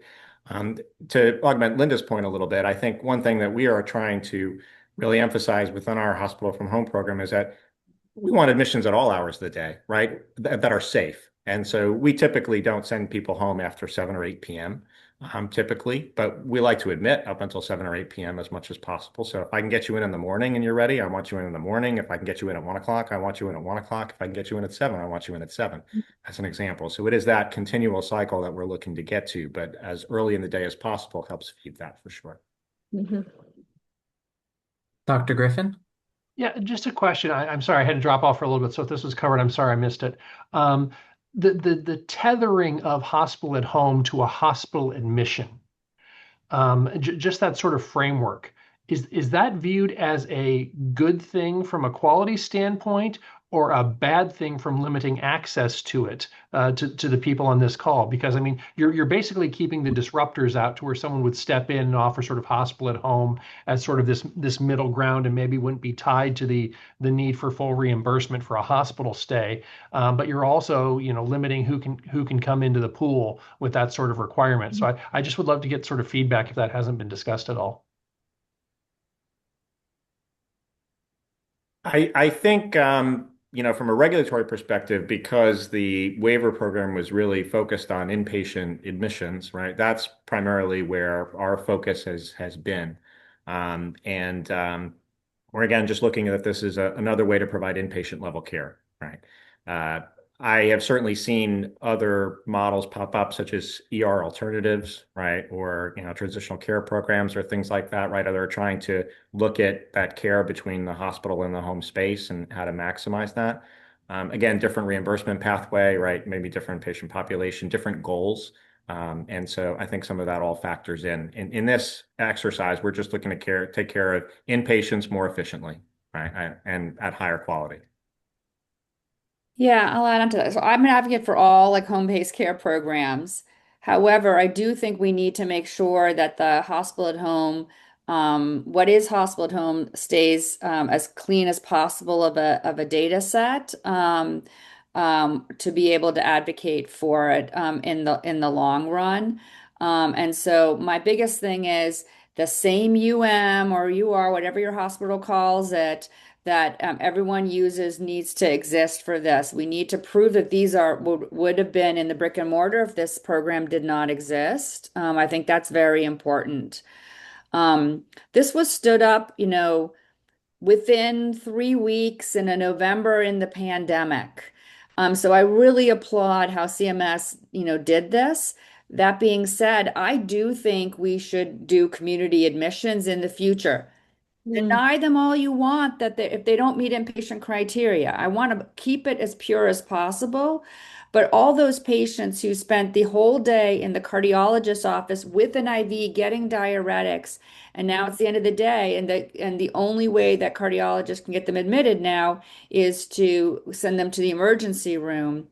To augment Linda's point a little bit, I think one thing that we are trying to really emphasize within our hospital from home program is that we want admissions at all hours of the day, right? That are safe. And so we typically don't send people home after 7 or 8 p.m. Typically, but we like to admit up until 7 or 8 p.m. as much as possible. So if I can get you in the morning and you're ready, I want you in the morning. If I can get you in at 1 o'clock, I want you in at 1 o'clock. If I can get you in at 7, I want you in at 7, as an example. So it is that continual cycle that we're looking to get to, but as early in the day as possible helps feed that for sure. Dr. Griffin? Yeah, just a question. I'm sorry, I had to drop off for a little bit. So if this was covered, I'm sorry I missed it. The tethering of hospital at home to a hospital admission, just that sort of framework, is that viewed as a good thing from a quality standpoint or a bad thing from limiting access to it to the people on this call? Because I mean, you're basically keeping the disruptors out to where someone would step in and offer sort of hospital at home as sort of this middle ground and maybe wouldn't be tied to the need for full reimbursement for a hospital stay. But you're also, limiting who can come into the pool with that sort of requirement. So I just would love to get sort of feedback if that hasn't been discussed at all. I think, from a regulatory perspective, because the waiver program was really focused on inpatient admissions, right? That's primarily where our focus has been. And we're again just looking at this as another way to provide inpatient level care, right? Uh, I have certainly seen other models pop up, such as ER alternatives, right? Or, transitional care programs or things like that, right? They're trying to look at that care between the hospital and the home space and how to maximize that. Again, different reimbursement pathway, right? Maybe different patient population, different goals. And so I think some of that all factors in. In this exercise, we're just looking to take care of inpatients more efficiently, right? And at higher quality. Yeah, I'll add on to that. So I'm an advocate for all like home-based care programs. However, I do think we need to make sure that the hospital at home, what is hospital at home, stays as clean as possible of a data set, to be able to advocate for it in the long run. And so my biggest thing is the same or UR, whatever your hospital calls it, that everyone uses needs to exist for this. We need to prove that these would have been in the brick and mortar if this program did not exist. I think that's very important. This was stood up, within 3 weeks in a November in the pandemic. So I really applaud how CMS, did this. That being said, I do think we should do community admissions in the future. Deny them all you want if they don't meet inpatient criteria. I want to keep it as pure as possible. But all those patients who spent the whole day in the cardiologist's office with an IV getting diuretics, and now it's the end of the day, and the only way that cardiologists can get them admitted now is to send them to the emergency room.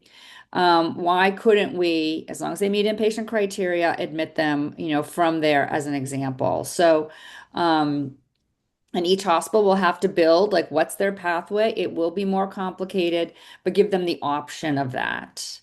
Why couldn't we, as long as they meet inpatient criteria, admit them, from there as an example? So, and each hospital will have to build like what's their pathway. It will be more complicated, but give them the option of that.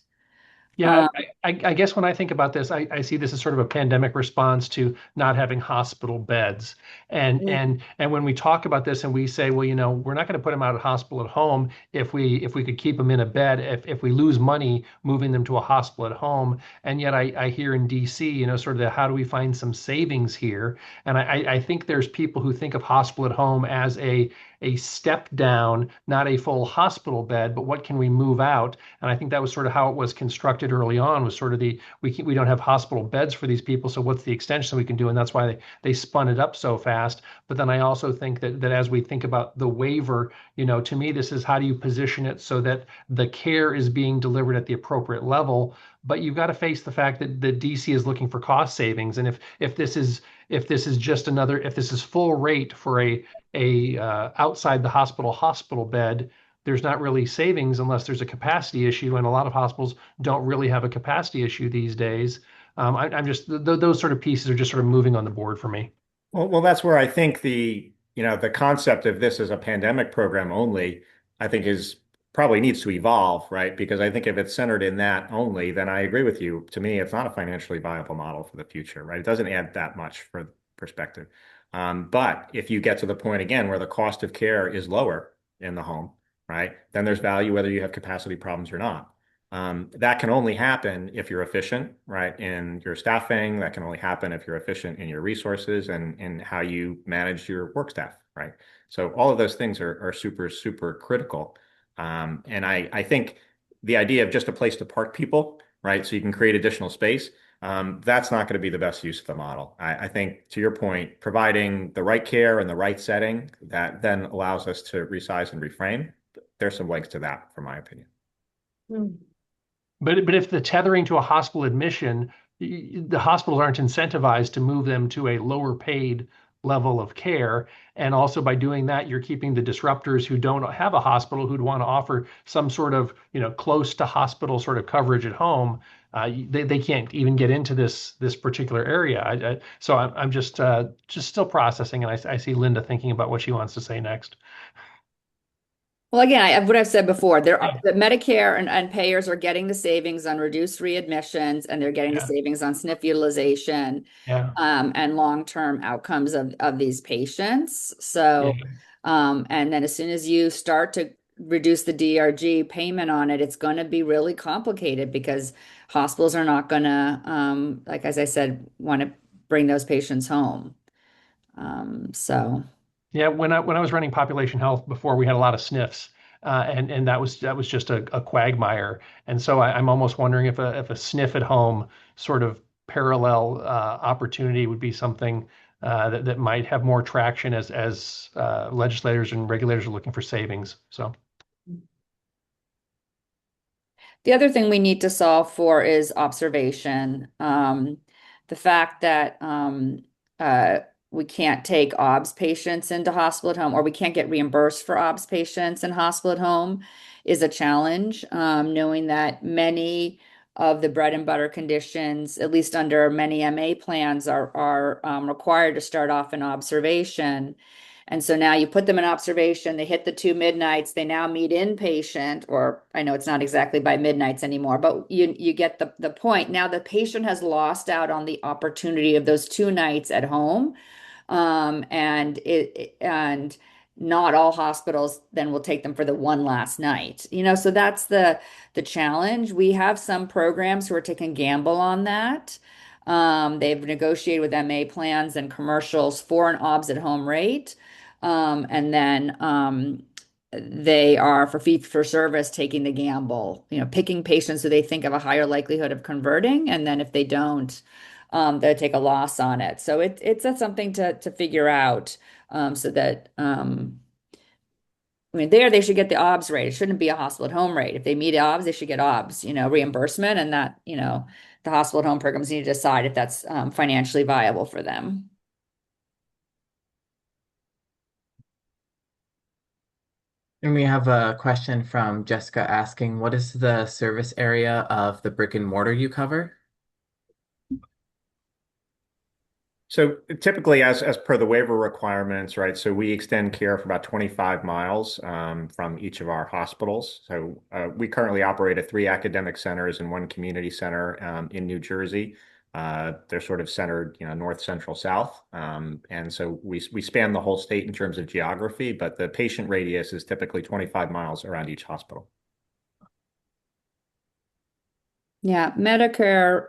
Yeah, I guess when I think about this, I see this as sort of a pandemic response to not having hospital beds. And when we talk about this and we say, well, we're not going to put them out at hospital at home if we could keep them in a bed, if we lose money moving them to a hospital at home. And yet I hear in DC, sort of how do we find some savings here? And I think there's people who think of hospital at home as a step down, not a full hospital bed, but what can we move out? And I think that was sort of how it was constructed early on, was sort of we don't have hospital beds for these people, so what's the extension we can do? And that's why they spun it up so fast. But then I also think that as we think about the waiver, to me, this is how do you position it so that the care is being delivered at the appropriate level. But you've got to face the fact that the DC is looking for cost savings. And if this is if this is full rate for a outside the hospital bed, there's not really savings unless there's a capacity issue, and a lot of hospitals don't really have a capacity issue these days. I'm just those sort of pieces are just sort of moving on the board for me. Well, that's where I think the concept of this as a pandemic program only, I think is probably needs to evolve, right? Because I think if it's centered in that only, then I agree with you. To me, it's not a financially viable model for the future, right? It doesn't add that much for perspective. But if you get to the point again where the cost of care is lower in the home, right? Then there's value whether you have capacity problems or not. That can only happen if you're efficient, right, in your staffing. That can only happen if you're efficient in your resources and in how you manage your work staff, right? So all of those things are super, super critical. And I think the idea of just a place to park people, right, so you can create additional space, that's not going to be the best use of the model. I think, to your point, providing the right care and the right setting that then allows us to resize and reframe, there's some legs to that, from my opinion. But if the tethering to a hospital admission, the hospitals aren't incentivized to move them to a lower paid level of care. And also by doing that, you're keeping the disruptors who don't have a hospital, who'd want to offer some sort of, close to hospital sort of coverage at home. They can't even get into this particular area. So I'm just still processing, and I see Linda thinking about what she wants to say next. Well, again, what I've said before, the Medicare and payers are getting the savings on reduced readmissions, and they're getting the savings on SNF utilization, and long-term outcomes of these patients. So, And then as soon as you start to reduce the DRG payment on it, it's going to be really complicated because hospitals are not going to, like as I said, want to bring those patients home. So. Yeah, when I was running population health before, we had a lot of SNFs, and that was just a quagmire. And so I'm almost wondering if a SNF at home sort of parallel opportunity would be something that might have more traction as legislators and regulators are looking for savings. So. The other thing we need to solve for is observation. The fact that we can't take OBS patients into hospital at home, or we can't get reimbursed for OBS patients in hospital at home is a challenge, knowing that many of the bread and butter conditions, at least under many MA plans, are required to start off in observation. And so now you put them in observation, they hit the 2 midnights, they now meet inpatient, or I know it's not exactly by midnights anymore, but you get the point. Now the patient has lost out on the opportunity of those 2 nights at home. And not all hospitals then will take them for the one last night. So that's the challenge. We have some programs who are taking a gamble on that. They've negotiated with MA plans and commercials for an OBS at home rate. And then they are for fee for service taking the gamble, picking patients who they think have a higher likelihood of converting. And then if they don't, they'll take a loss on it. So it's something to figure out, so that I mean, they should get the OBS rate. It shouldn't be a hospital at home rate. If they meet OBS, they should get OBS, reimbursement, and that, the hospital at home programs need to decide if that's financially viable for them. And we have a question from Jessica asking, what is the service area of the brick and mortar you cover? So typically, as per the waiver requirements, right? So we extend care for about 25 miles from each of our hospitals. So we currently operate at 3 academic centers and 1 community center in New Jersey. They're sort of centered, north, central, south, and so we span the whole state in terms of geography, but the patient radius is typically 25 miles around each hospital. Yeah, Medicare,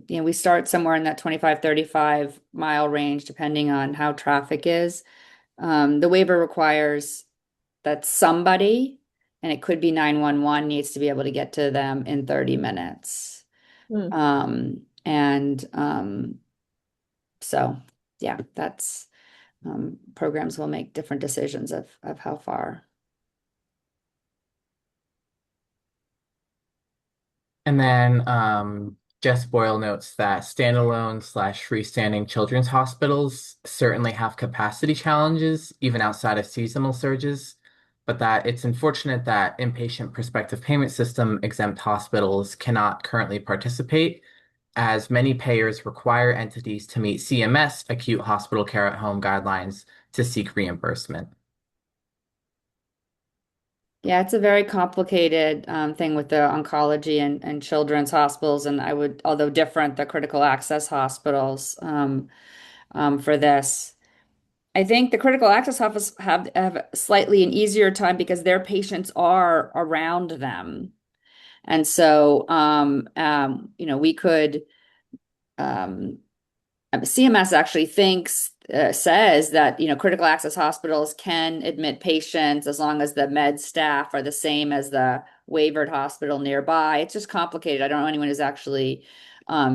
we start somewhere in that 25, 35 mile range, depending on how traffic is. The waiver requires that somebody, and it could be 911, needs to be able to get to them in 30 minutes. So yeah, that's programs will make different decisions of how far. And then Jess Boyle notes that standalone/freestanding children's hospitals certainly have capacity challenges, even outside of seasonal surges, but that it's unfortunate that inpatient prospective payment system exempt hospitals cannot currently participate, as many payers require entities to meet CMS acute hospital care at home guidelines to seek reimbursement. Yeah, it's a very complicated thing with the oncology and children's hospitals, and although different, the critical access hospitals for this. I think the critical access hospitals have slightly an easier time because their patients are around them. And so, we could, CMS actually says that, critical access hospitals can admit patients as long as the med staff are the same as the waivered hospital nearby. It's just complicated. I don't know anyone who's actually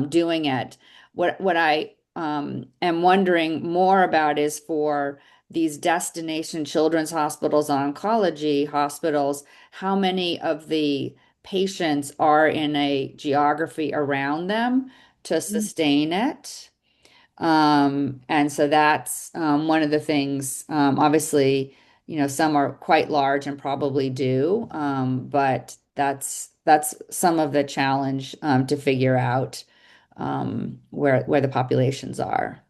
doing it. What I am wondering more about is for these destination children's hospitals, oncology hospitals, how many of the patients are in a geography around them to sustain it. And so that's one of the things, obviously, some are quite large and probably do, but that's some of the challenge to figure out where the populations are.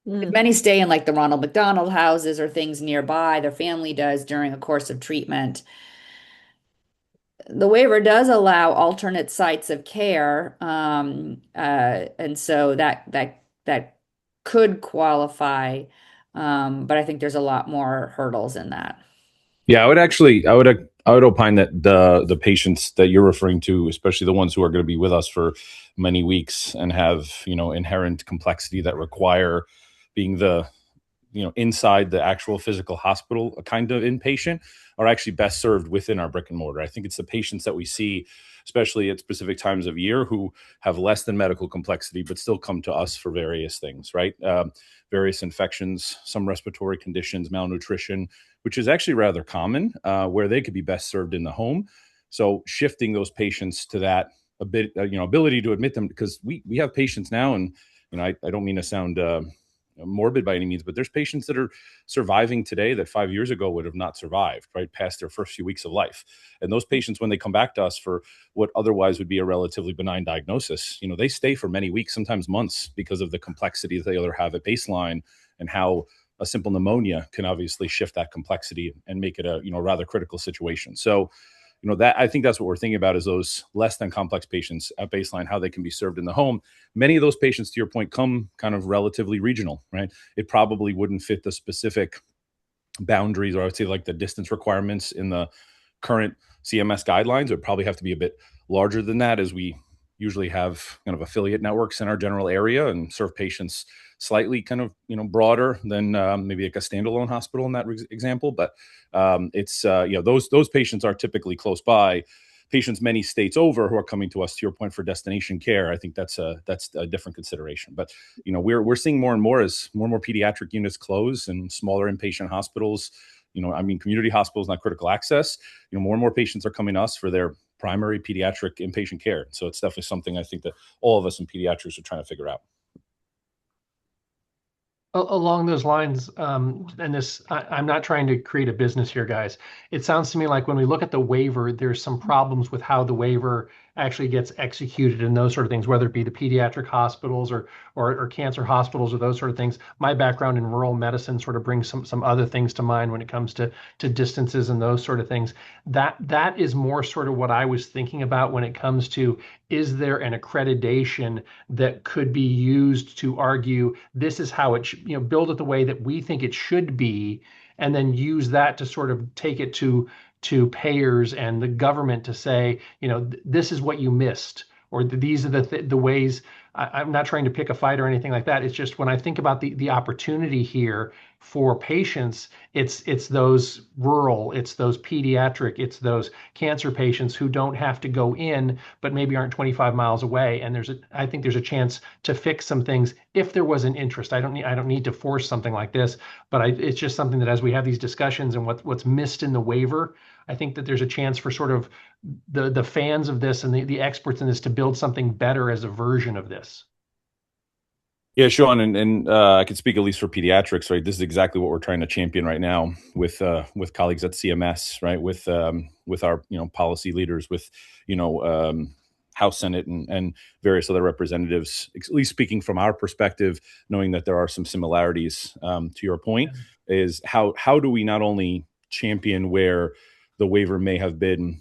Many stay in like the Ronald McDonald houses or things nearby, their family does during a course of treatment. The waiver does allow alternate sites of care, and so that could qualify But I think there's a lot more hurdles in that. Yeah, I would opine that the patients that you're referring to, especially the ones who are going to be with us for many weeks and have, inherent complexity that require being inside the actual physical hospital, a kind of inpatient, are actually best served within our brick and mortar. I think it's the patients that we see, especially at specific times of year, who have less than medical complexity, but still come to us for various things, right? Various infections, some respiratory conditions, malnutrition, which is actually rather common, where they could be best served in the home. So shifting those patients to that a bit, ability to admit them, because we have patients now, and I don't mean to sound morbid by any means, but there's patients that are surviving today that 5 years ago would have not survived, right, past their first few weeks of life. And those patients, when they come back to us for what otherwise would be a relatively benign diagnosis, they stay for many weeks, sometimes months, because of the complexity that they either have at baseline, and how a simple pneumonia can obviously shift that complexity and make it a rather critical situation. So that, I think that's what we're thinking about, is those less than complex patients at baseline, how they can be served in the home. Many of those patients, to your point, come kind of relatively regional, right? It probably wouldn't fit the specific boundaries, or I would say like the distance requirements in the current CMS guidelines. It would probably have to be a bit larger than that, as we usually have kind of affiliate networks in our general area and serve patients slightly kind of broader than maybe like a standalone hospital in that example. But it's those patients are typically close by. Patients many states over who are coming to us, to your point, for destination care, I think that's a different consideration. But we're seeing more and more, as more and more pediatric units close and smaller inpatient hospitals, community hospitals, not critical access, more and more patients are coming to us for their primary pediatric inpatient care. So it's definitely something I think that all of us in pediatrics are trying to figure out. Along those lines, and I'm not trying to create a business here, guys. It sounds to me like when we look at the waiver, there's some problems with how the waiver actually gets executed and those sort of things, whether it be the pediatric hospitals or cancer hospitals or those sort of things. My background in rural medicine sort of brings some other things to mind when it comes to distances and those sort of things. That is more sort of what I was thinking about when it comes to, is there an accreditation that could be used to argue this is how it should, build it the way that we think it should be, and then use that to sort of take it to payers and the government to say, this is what you missed, or these are the ways. I'm not trying to pick a fight or anything like that. It's just when I think about the opportunity here for patients, it's those rural, it's those pediatric, it's those cancer patients who don't have to go in, but maybe aren't 25 miles away. And I think there's a chance to fix some things if there was an interest. I don't need to force something like this, but it's just something that, as we have these discussions and what's missed in the waiver, I think that there's a chance for sort of the fans of this and the experts in this to build something better as a version of this. Yeah, Sean, and I can speak at least for pediatrics, right? This is exactly what we're trying to champion right now with colleagues at CMS, right? With our policy leaders, with House, Senate, and various other representatives. At least speaking from our perspective, knowing that there are some similarities. To your point, is how do we not only champion where the waiver may have been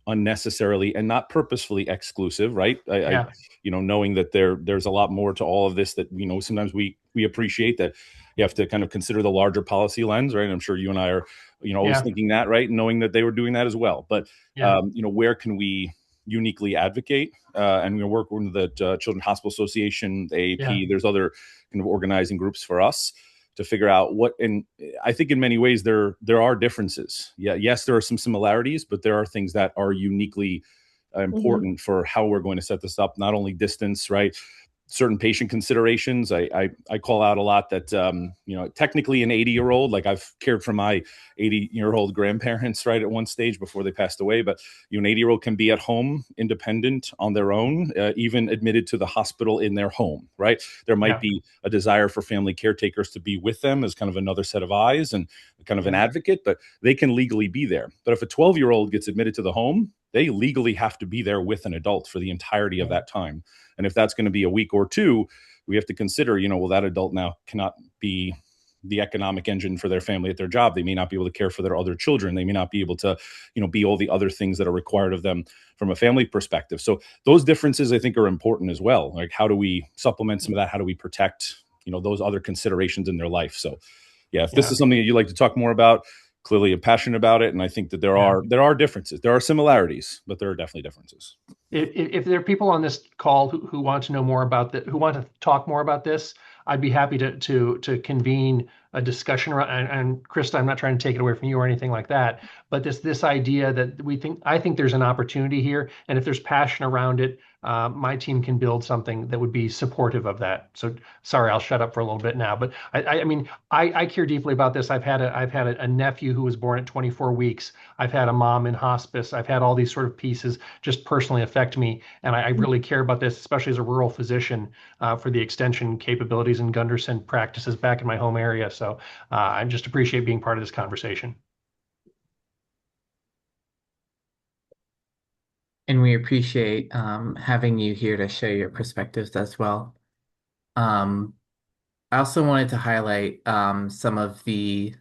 unnecessarily and not purposefully exclusive, right? Knowing that there's a lot more to all of this that sometimes we appreciate, that you have to kind of consider the larger policy lens, right? And I'm sure you and I are always thinking that, right? Knowing that they were doing that as well. But where can we uniquely advocate? And we work with the Children's Hospital Association, the AAP. There's other kind of organizing groups for us to figure out what, and I think in many ways there are differences. Yes, there are some similarities, but there are things that are uniquely important for how we're going to set this up. Not only distance, right? Certain patient considerations. I call out a lot that technically an 80-year-old, like I've cared for my 80-year-old grandparents, right, at one stage before they passed away. But an 80-year-old can be at home, independent on their own, even admitted to the hospital in their home, right? There might be a desire for family caretakers to be with them as kind of another set of eyes and kind of an advocate, but they can legally be there. But if a 12-year-old gets admitted to the home, they legally have to be there with an adult for the entirety of that time. And if that's going to be a week or two, we have to consider, well, that adult now cannot be the economic engine for their family at their job. They may not be able to care for their other children. They may not be able to, be all the other things that are required of them from a family perspective. So those differences, I think, are important as well. Like, how do we supplement some of that? How do we protect, those other considerations in their life? So if this is something that you'd like to talk more about, clearly you're passionate about it, and I think that there are differences. There are similarities, but there are definitely differences. If there are people on this call who want to know more about that, who want to talk more about this, I'd be happy to convene a discussion around. And Krista, I'm not trying to take it away from you or anything like that, but this idea that I think there's an opportunity here, and if there's passion around it, my team can build something that would be supportive of that. So sorry, I'll shut up for a little bit now, but I mean, I care deeply about this. I've had a nephew who was born at 24 weeks. I've had a mom in hospice. I've had all these sort of pieces just personally affect me, and I really care about this, especially as a rural physician, for the extension capabilities in Gunderson practices back in my home area. So I just appreciate being part of this conversation. And we appreciate having you here to share your perspectives as well. I also wanted to highlight some of the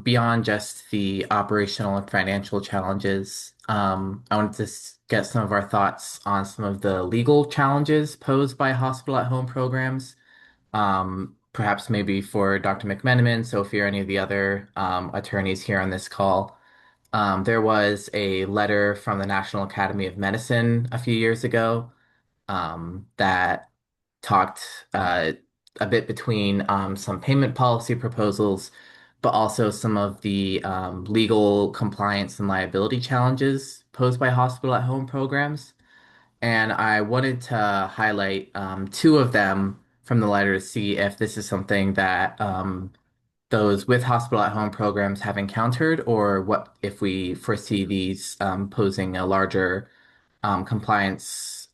beyond just the operational and financial challenges. I wanted to get some of our thoughts on some of the legal challenges posed by hospital at home programs. Perhaps maybe for Dr. McMenamin, Sophie, or any of the other attorneys here on this call. There was a letter from the National Academy of Medicine a few years ago that talked a bit between some payment policy proposals, but also some of the legal compliance and liability challenges posed by hospital at home programs. And I wanted to highlight two of them from the letter to see if this is something that those with hospital at home programs have encountered, or what if we foresee these posing a larger compliance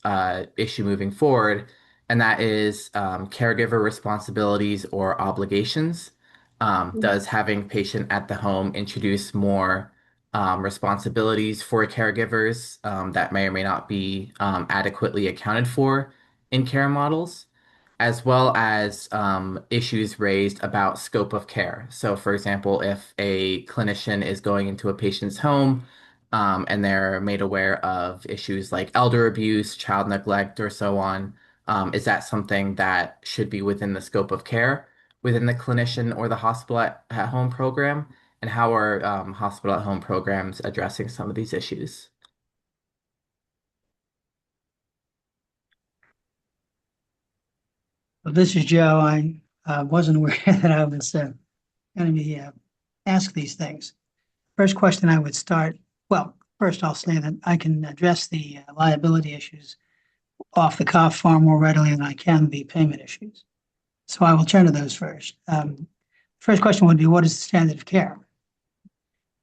issue moving forward, and that is caregiver responsibilities or obligations. Does having patient at the home introduce more responsibilities for caregivers that may or may not be adequately accounted for in care models? As well as issues raised about scope of care. So, for example, if a clinician is going into a patient's home and they're made aware of issues like elder abuse, child neglect, or so on, is that something that should be within the scope of care within the clinician or the hospital at home program? And how are hospital at home programs addressing some of these issues? Well, this is Joe. I wasn't aware that I was going to be asked these things. First question I would start, well, first I'll say that I can address the liability issues off the cuff far more readily than I can the payment issues. So I will turn to those first. First question would be, what is the standard of care?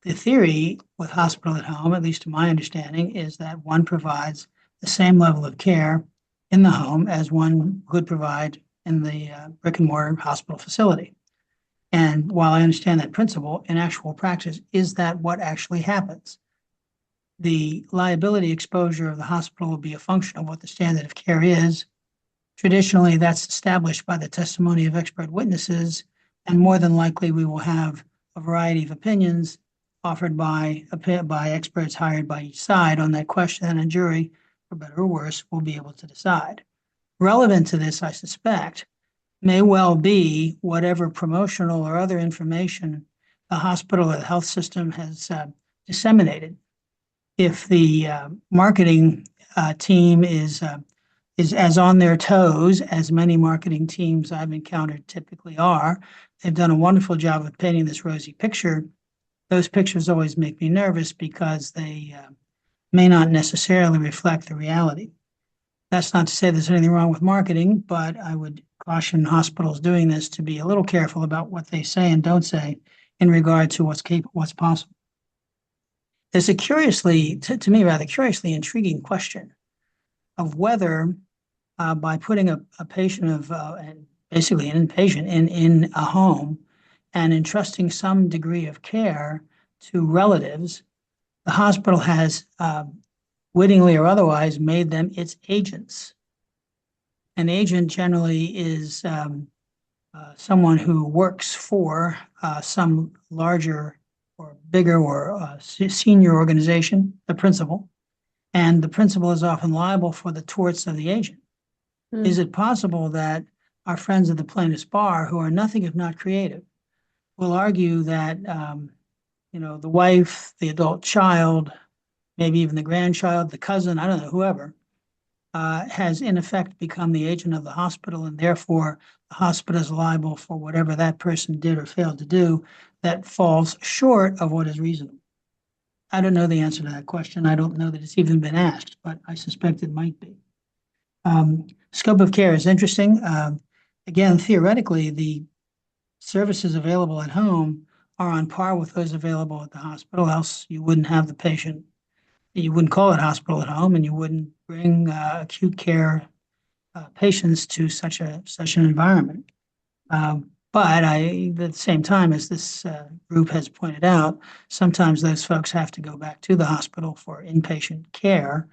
The theory with hospital at home, at least to my understanding, is that one provides the same level of care in the home as one would provide in the brick and mortar hospital facility. And while I understand that principle, in actual practice, is that what actually happens? The liability exposure of the hospital will be a function of what the standard of care is. Traditionally, that's established by the testimony of expert witnesses, and more than likely we will have a variety of opinions offered by experts hired by each side on that question, and a jury, for better or worse, will be able to decide. Relevant to this, I suspect, may well be whatever promotional or other information the hospital or the health system has disseminated. If the marketing team is as on their toes as many marketing teams I've encountered typically are, they've done a wonderful job of painting this rosy picture. Those pictures always make me nervous because they may not necessarily reflect the reality. That's not to say there's anything wrong with marketing, but I would caution hospitals doing this to be a little careful about what they say and don't say in regard to what's possible. There's a curiously, to me, rather curiously intriguing question of whether by putting a patient basically an inpatient in a home and entrusting some degree of care to relatives, the hospital has wittingly or otherwise made them its agents. An agent generally is someone who works for some larger or bigger or senior organization, the principal, and the principal is often liable for the torts of the agent. Is it possible that our friends at the plaintiff's bar, who are nothing if not creative, will argue that, the wife, the adult child, maybe even the grandchild, the cousin, I don't know, whoever, has in effect become the agent of the hospital, and therefore the hospital is liable for whatever that person did or failed to do that falls short of what is reasonable. I don't know the answer to that question. I don't know that it's even been asked, but I suspect it might be. Scope of care is interesting. Again, theoretically, the services available at home are on par with those available at the hospital, else you wouldn't have the patient. You wouldn't call it hospital at home, and you wouldn't bring acute care patients to such an environment. But at the same time, as this group has pointed out, sometimes those folks have to go back to the hospital for inpatient care.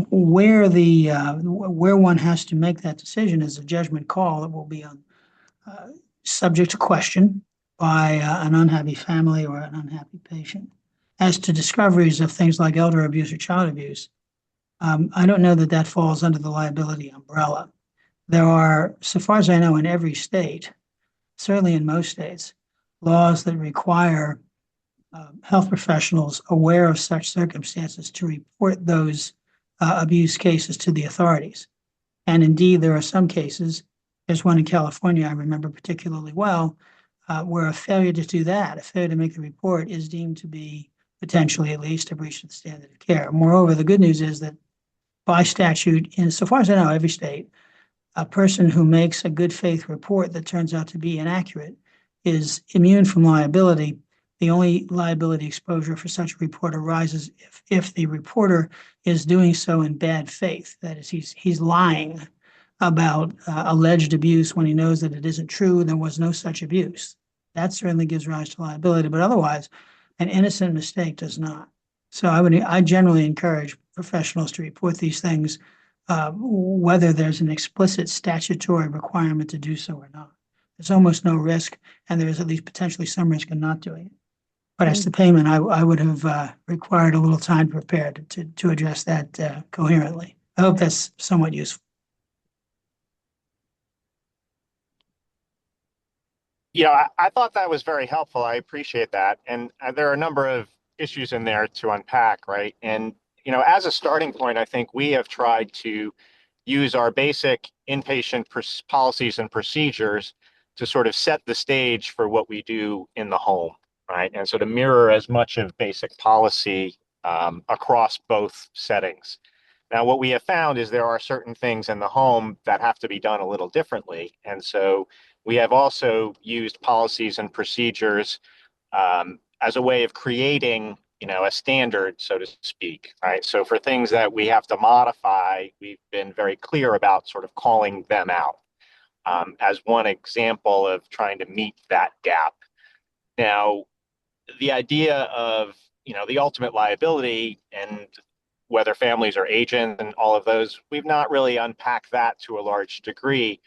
Where one has to make that decision is a judgment call that will be subject to question by an unhappy family or an unhappy patient. As to discoveries of things like elder abuse or child abuse, I don't know that that falls under the liability umbrella. There are, so far as I know, in every state, certainly in most states, laws that require health professionals aware of such circumstances to report those abuse cases to the authorities. And indeed, there are some cases, there's one in California I remember particularly well, where a failure to do that, a failure to make the report, is deemed to be potentially at least a breach of the standard of care. Moreover, the good news is that by statute, in so far as I know, every state, a person who makes a good faith report that turns out to be inaccurate is immune from liability. The only liability exposure for such a report arises if the reporter is doing so in bad faith. That is, he's lying about alleged abuse when he knows that it isn't true, there was no such abuse. That certainly gives rise to liability, but otherwise, an innocent mistake does not. So I generally encourage professionals to report these things, whether there's an explicit statutory requirement to do so or not. There's almost no risk, and there is at least potentially some risk in not doing it. But as to payment, I would have required a little time prepared to address that coherently. I hope that's somewhat useful. Yeah, I thought that was very helpful. I appreciate that. And there are a number of issues in there to unpack, right? And, as a starting point, I think we have tried to use our basic inpatient policies and procedures to sort of set the stage for what we do in the home, right? And so to mirror as much of basic policy across both settings. Now, what we have found is there are certain things in the home that have to be done a little differently. And so we have also used policies and procedures as a way of creating, a standard, so to speak, right? So for things that we have to modify, we've been very clear about sort of calling them out as one example of trying to meet that gap. Now, the idea of, the ultimate liability and whether families are agents and all of those, we've not really unpacked that to a large degree,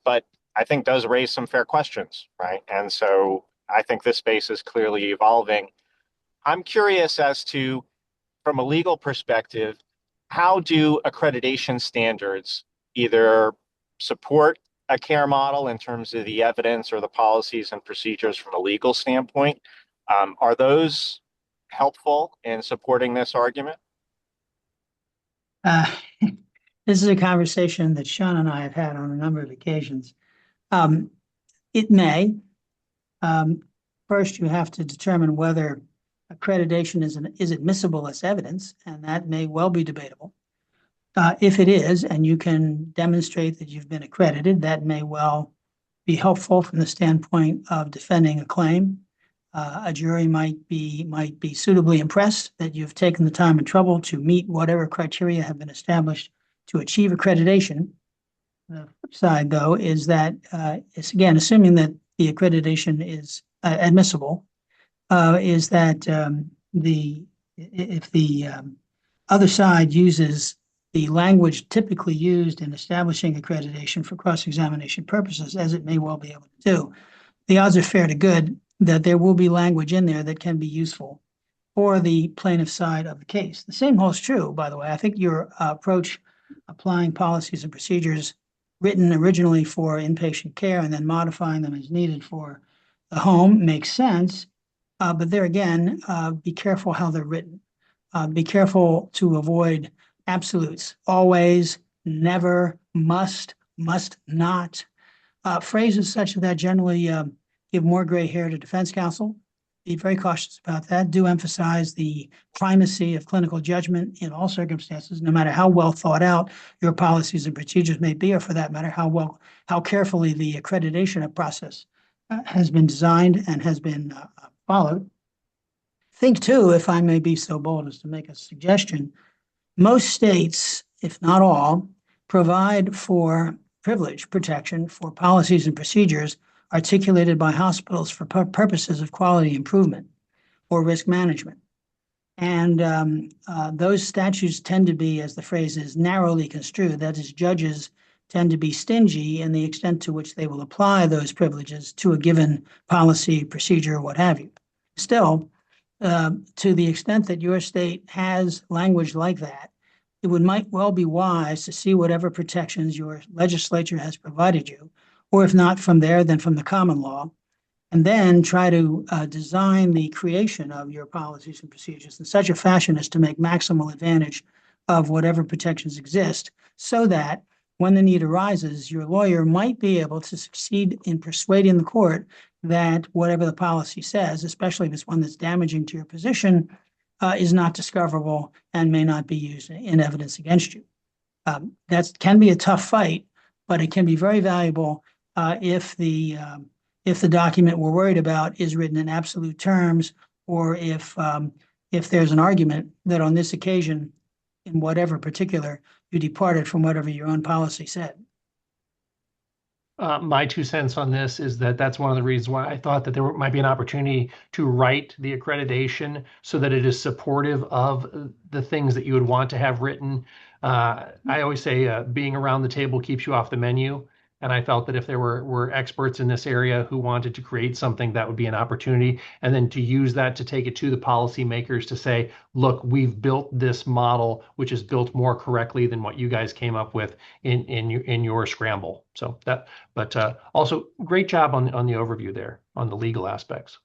but I think does raise some fair questions, right? And so I think this space is clearly evolving. I'm curious as to, from a legal perspective, how do accreditation standards either support a care model in terms of the evidence or the policies and procedures from a legal standpoint? Are those helpful in supporting this argument? This is a conversation that Sean and I have had on a number of occasions. It may. First, you have to determine whether accreditation is admissible as evidence, and that may well be debatable. If it is, and you can demonstrate that you've been accredited, that may well be helpful from the standpoint of defending a claim. A jury might be suitably impressed that you've taken the time and trouble to meet whatever criteria have been established to achieve accreditation. The flip side, though, is that it's again assuming that the accreditation is admissible, is that if the other side uses the language typically used in establishing accreditation for cross-examination purposes, as it may well be able to do, the odds are fair to good that there will be language in there that can be useful for the plaintiff side of the case. The same holds true, by the way. I think your approach, applying policies and procedures written originally for inpatient care and then modifying them as needed for the home makes sense. But there again, be careful how they're written. Be careful to avoid absolutes. Always, never, must not. Phrases such as that generally give more gray hair to defense counsel. Be very cautious about that. Do emphasize the primacy of clinical judgment in all circumstances, no matter how well thought out your policies and procedures may be, or for that matter, how carefully the accreditation process has been designed and has been followed. Think too, if I may be so bold as to make a suggestion, most states, if not all, provide for privilege protection for policies and procedures articulated by hospitals for purposes of quality improvement or risk management. And those statutes tend to be, as the phrase is, narrowly construed. That is, judges tend to be stingy in the extent to which they will apply those privileges to a given policy, procedure, what have you. Still, to the extent that your state has language like that, it might well be wise to see whatever protections your legislature has provided you, or if not from there, then from the common law, and then try to design the creation of your policies and procedures in such a fashion as to make maximal advantage of whatever protections exist, so that when the need arises, your lawyer might be able to succeed in persuading the court that whatever the policy says, especially if it's one that's damaging to your position, is not discoverable and may not be used in evidence against you. That can be a tough fight, but it can be very valuable if the document we're worried about is written in absolute terms, or if there's an argument that on this occasion, in whatever particular, you departed from whatever your own policy said. My 2 cents on this is that that's one of the reasons why I thought that there might be an opportunity to write the accreditation so that it is supportive of the things that you would want to have written. I always say being around the table keeps you off the menu. And I felt that if there were experts in this area who wanted to create something, that would be an opportunity. And then to use that to take it to the policymakers to say, look, we've built this model, which is built more correctly than what you guys came up with in your scramble. So that, but also great job on the overview there on the legal aspects.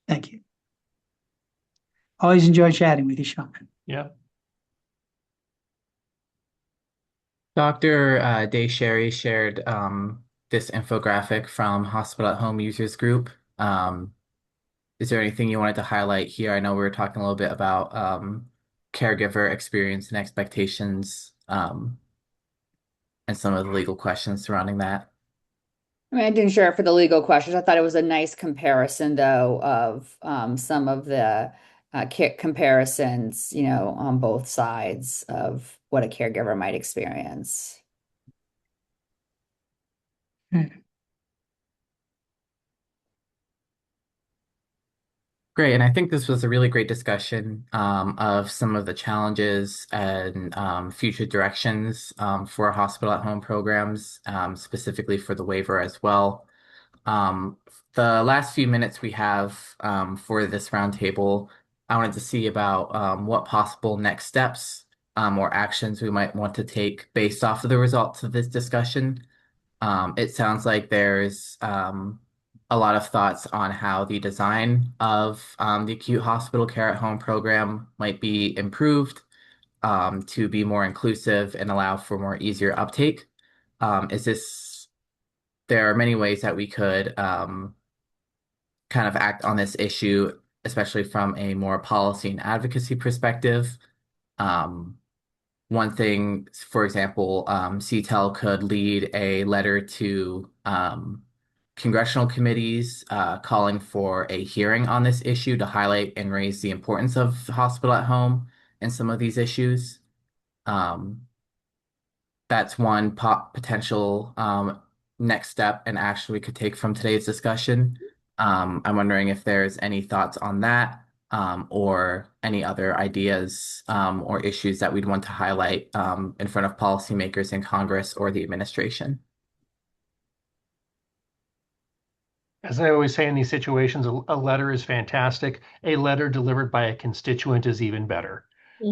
Thank you. Always enjoy chatting with you, Sean. Yeah. Dr. Day Sherry shared this infographic from Hospital at Home Users Group. Is there anything you wanted to highlight here? I know we were talking a little bit about caregiver experience and expectations and some of the legal questions surrounding that. I mean, I didn't share it for the legal questions. I thought it was a nice comparison, though, of some of the kit comparisons, on both sides of what a caregiver might experience. Great, and I think this was a really great discussion of some of the challenges and future directions for hospital at home programs, specifically for the waiver as well. The last few minutes we have for this roundtable, I wanted to see about what possible next steps or actions we might want to take based off of the results of this discussion. It sounds like there's a lot of thoughts on how the design of the acute hospital care at home program might be improved to be more inclusive and allow for more easier uptake. There are many ways that we could kind of act on this issue, especially from a more policy and advocacy perspective. One thing, for example, CTeL could lead a letter to congressional committees calling for a hearing on this issue to highlight and raise the importance of hospital at home and some of these issues. That's one potential next step and action we could take from today's discussion. I'm wondering if there's any thoughts on that or any other ideas or issues that we'd want to highlight in front of policymakers in Congress or the administration. As I always say in these situations, a letter is fantastic. A letter delivered by a constituent is even better.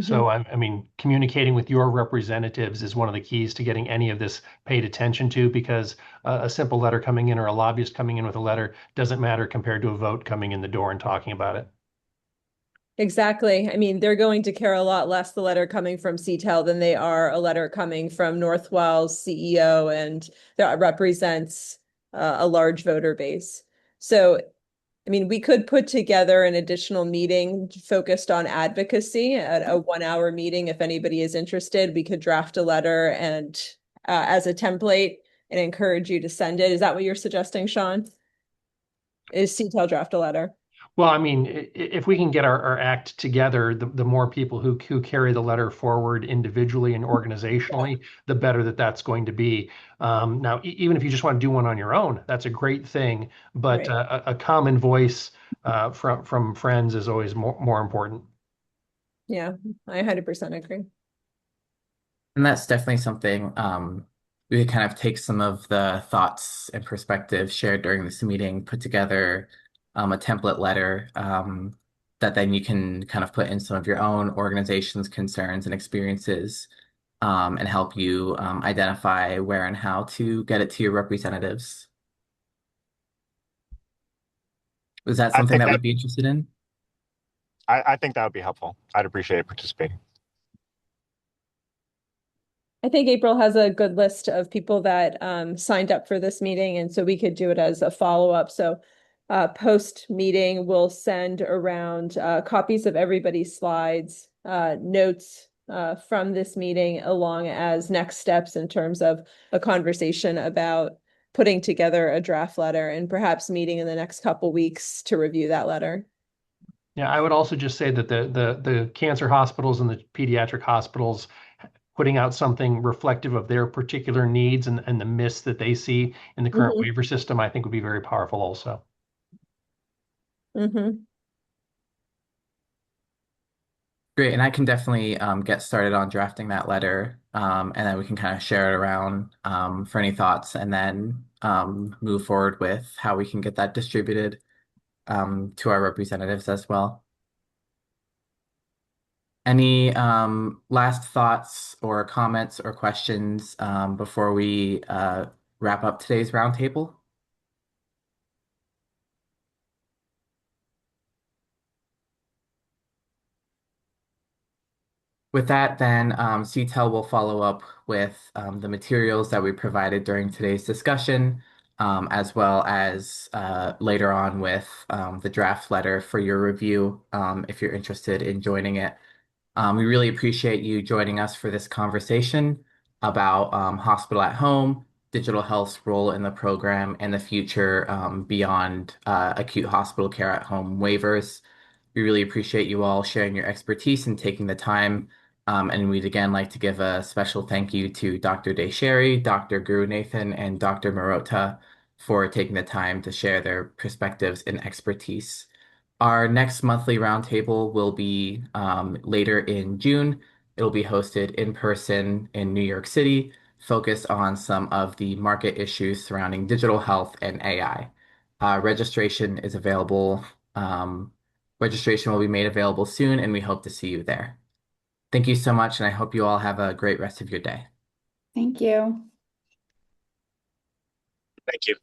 So I mean, communicating with your representatives is one of the keys to getting any of this paid attention to, because a simple letter coming in or a lobbyist coming in with a letter doesn't matter compared to a vote coming in the door and talking about it. Exactly. I mean, they're going to care a lot less the letter coming from CTeL than they are a letter coming from Northwell's CEO, and that represents a large voter base. So, I mean, we could put together an additional meeting focused on advocacy at a 1 hour meeting. If anybody is interested, we could draft a letter and as a template and encourage you to send it. Is that what you're suggesting, Sean? Is CTeL draft a letter? Well, I mean, if we can get our act together, the more people who carry the letter forward individually and organizationally, the better that's going to be. Now, even if you just want to do one on your own, that's a great thing. But a common voice from friends is always more important. Yeah, I 100% agree. And that's definitely something we could kind of take some of the thoughts and perspectives shared during this meeting, put together a template letter that then you can kind of put in some of your own organization's concerns and experiences and help you identify where and how to get it to your representatives. Is that something that would be interested in? I think that would be helpful. I'd appreciate participating. I think April has a good list of people that signed up for this meeting, and so we could do it as a follow-up. So post meeting, we'll send around copies of everybody's slides, notes from this meeting, along as next steps in terms of a conversation about putting together a draft letter and perhaps meeting in the next couple weeks to review that letter. Yeah, I would also just say that the cancer hospitals and the pediatric hospitals putting out something reflective of their particular needs and the myths that they see in the current waiver system, I think would be very powerful also. Great, and I can definitely get started on drafting that letter, and then we can kind of share it around for any thoughts, and then move forward with how we can get that distributed to our representatives as well. Any last thoughts or comments or questions before we wrap up today's roundtable? With that, then CTeL will follow up with the materials that we provided during today's discussion, as well as later on with the draft letter for your review if you're interested in joining it. We really appreciate you joining us for this conversation about hospital at home, digital health's role in the program, and the future beyond acute hospital care at home waivers. We really appreciate you all sharing your expertise and taking the time. And we'd again like to give a special thank you to Dr. Deshary, Dr. Guru Nathan, and Dr. Marota for taking the time to share their perspectives and expertise. Our next monthly roundtable will be later in June. It'll be hosted in person in New York City, focused on some of the market issues surrounding digital health and AI. Registration is available. Registration will be made available soon, and we hope to see you there. Thank you so much, and I hope you all have a great rest of your day. Thank you. Thank you.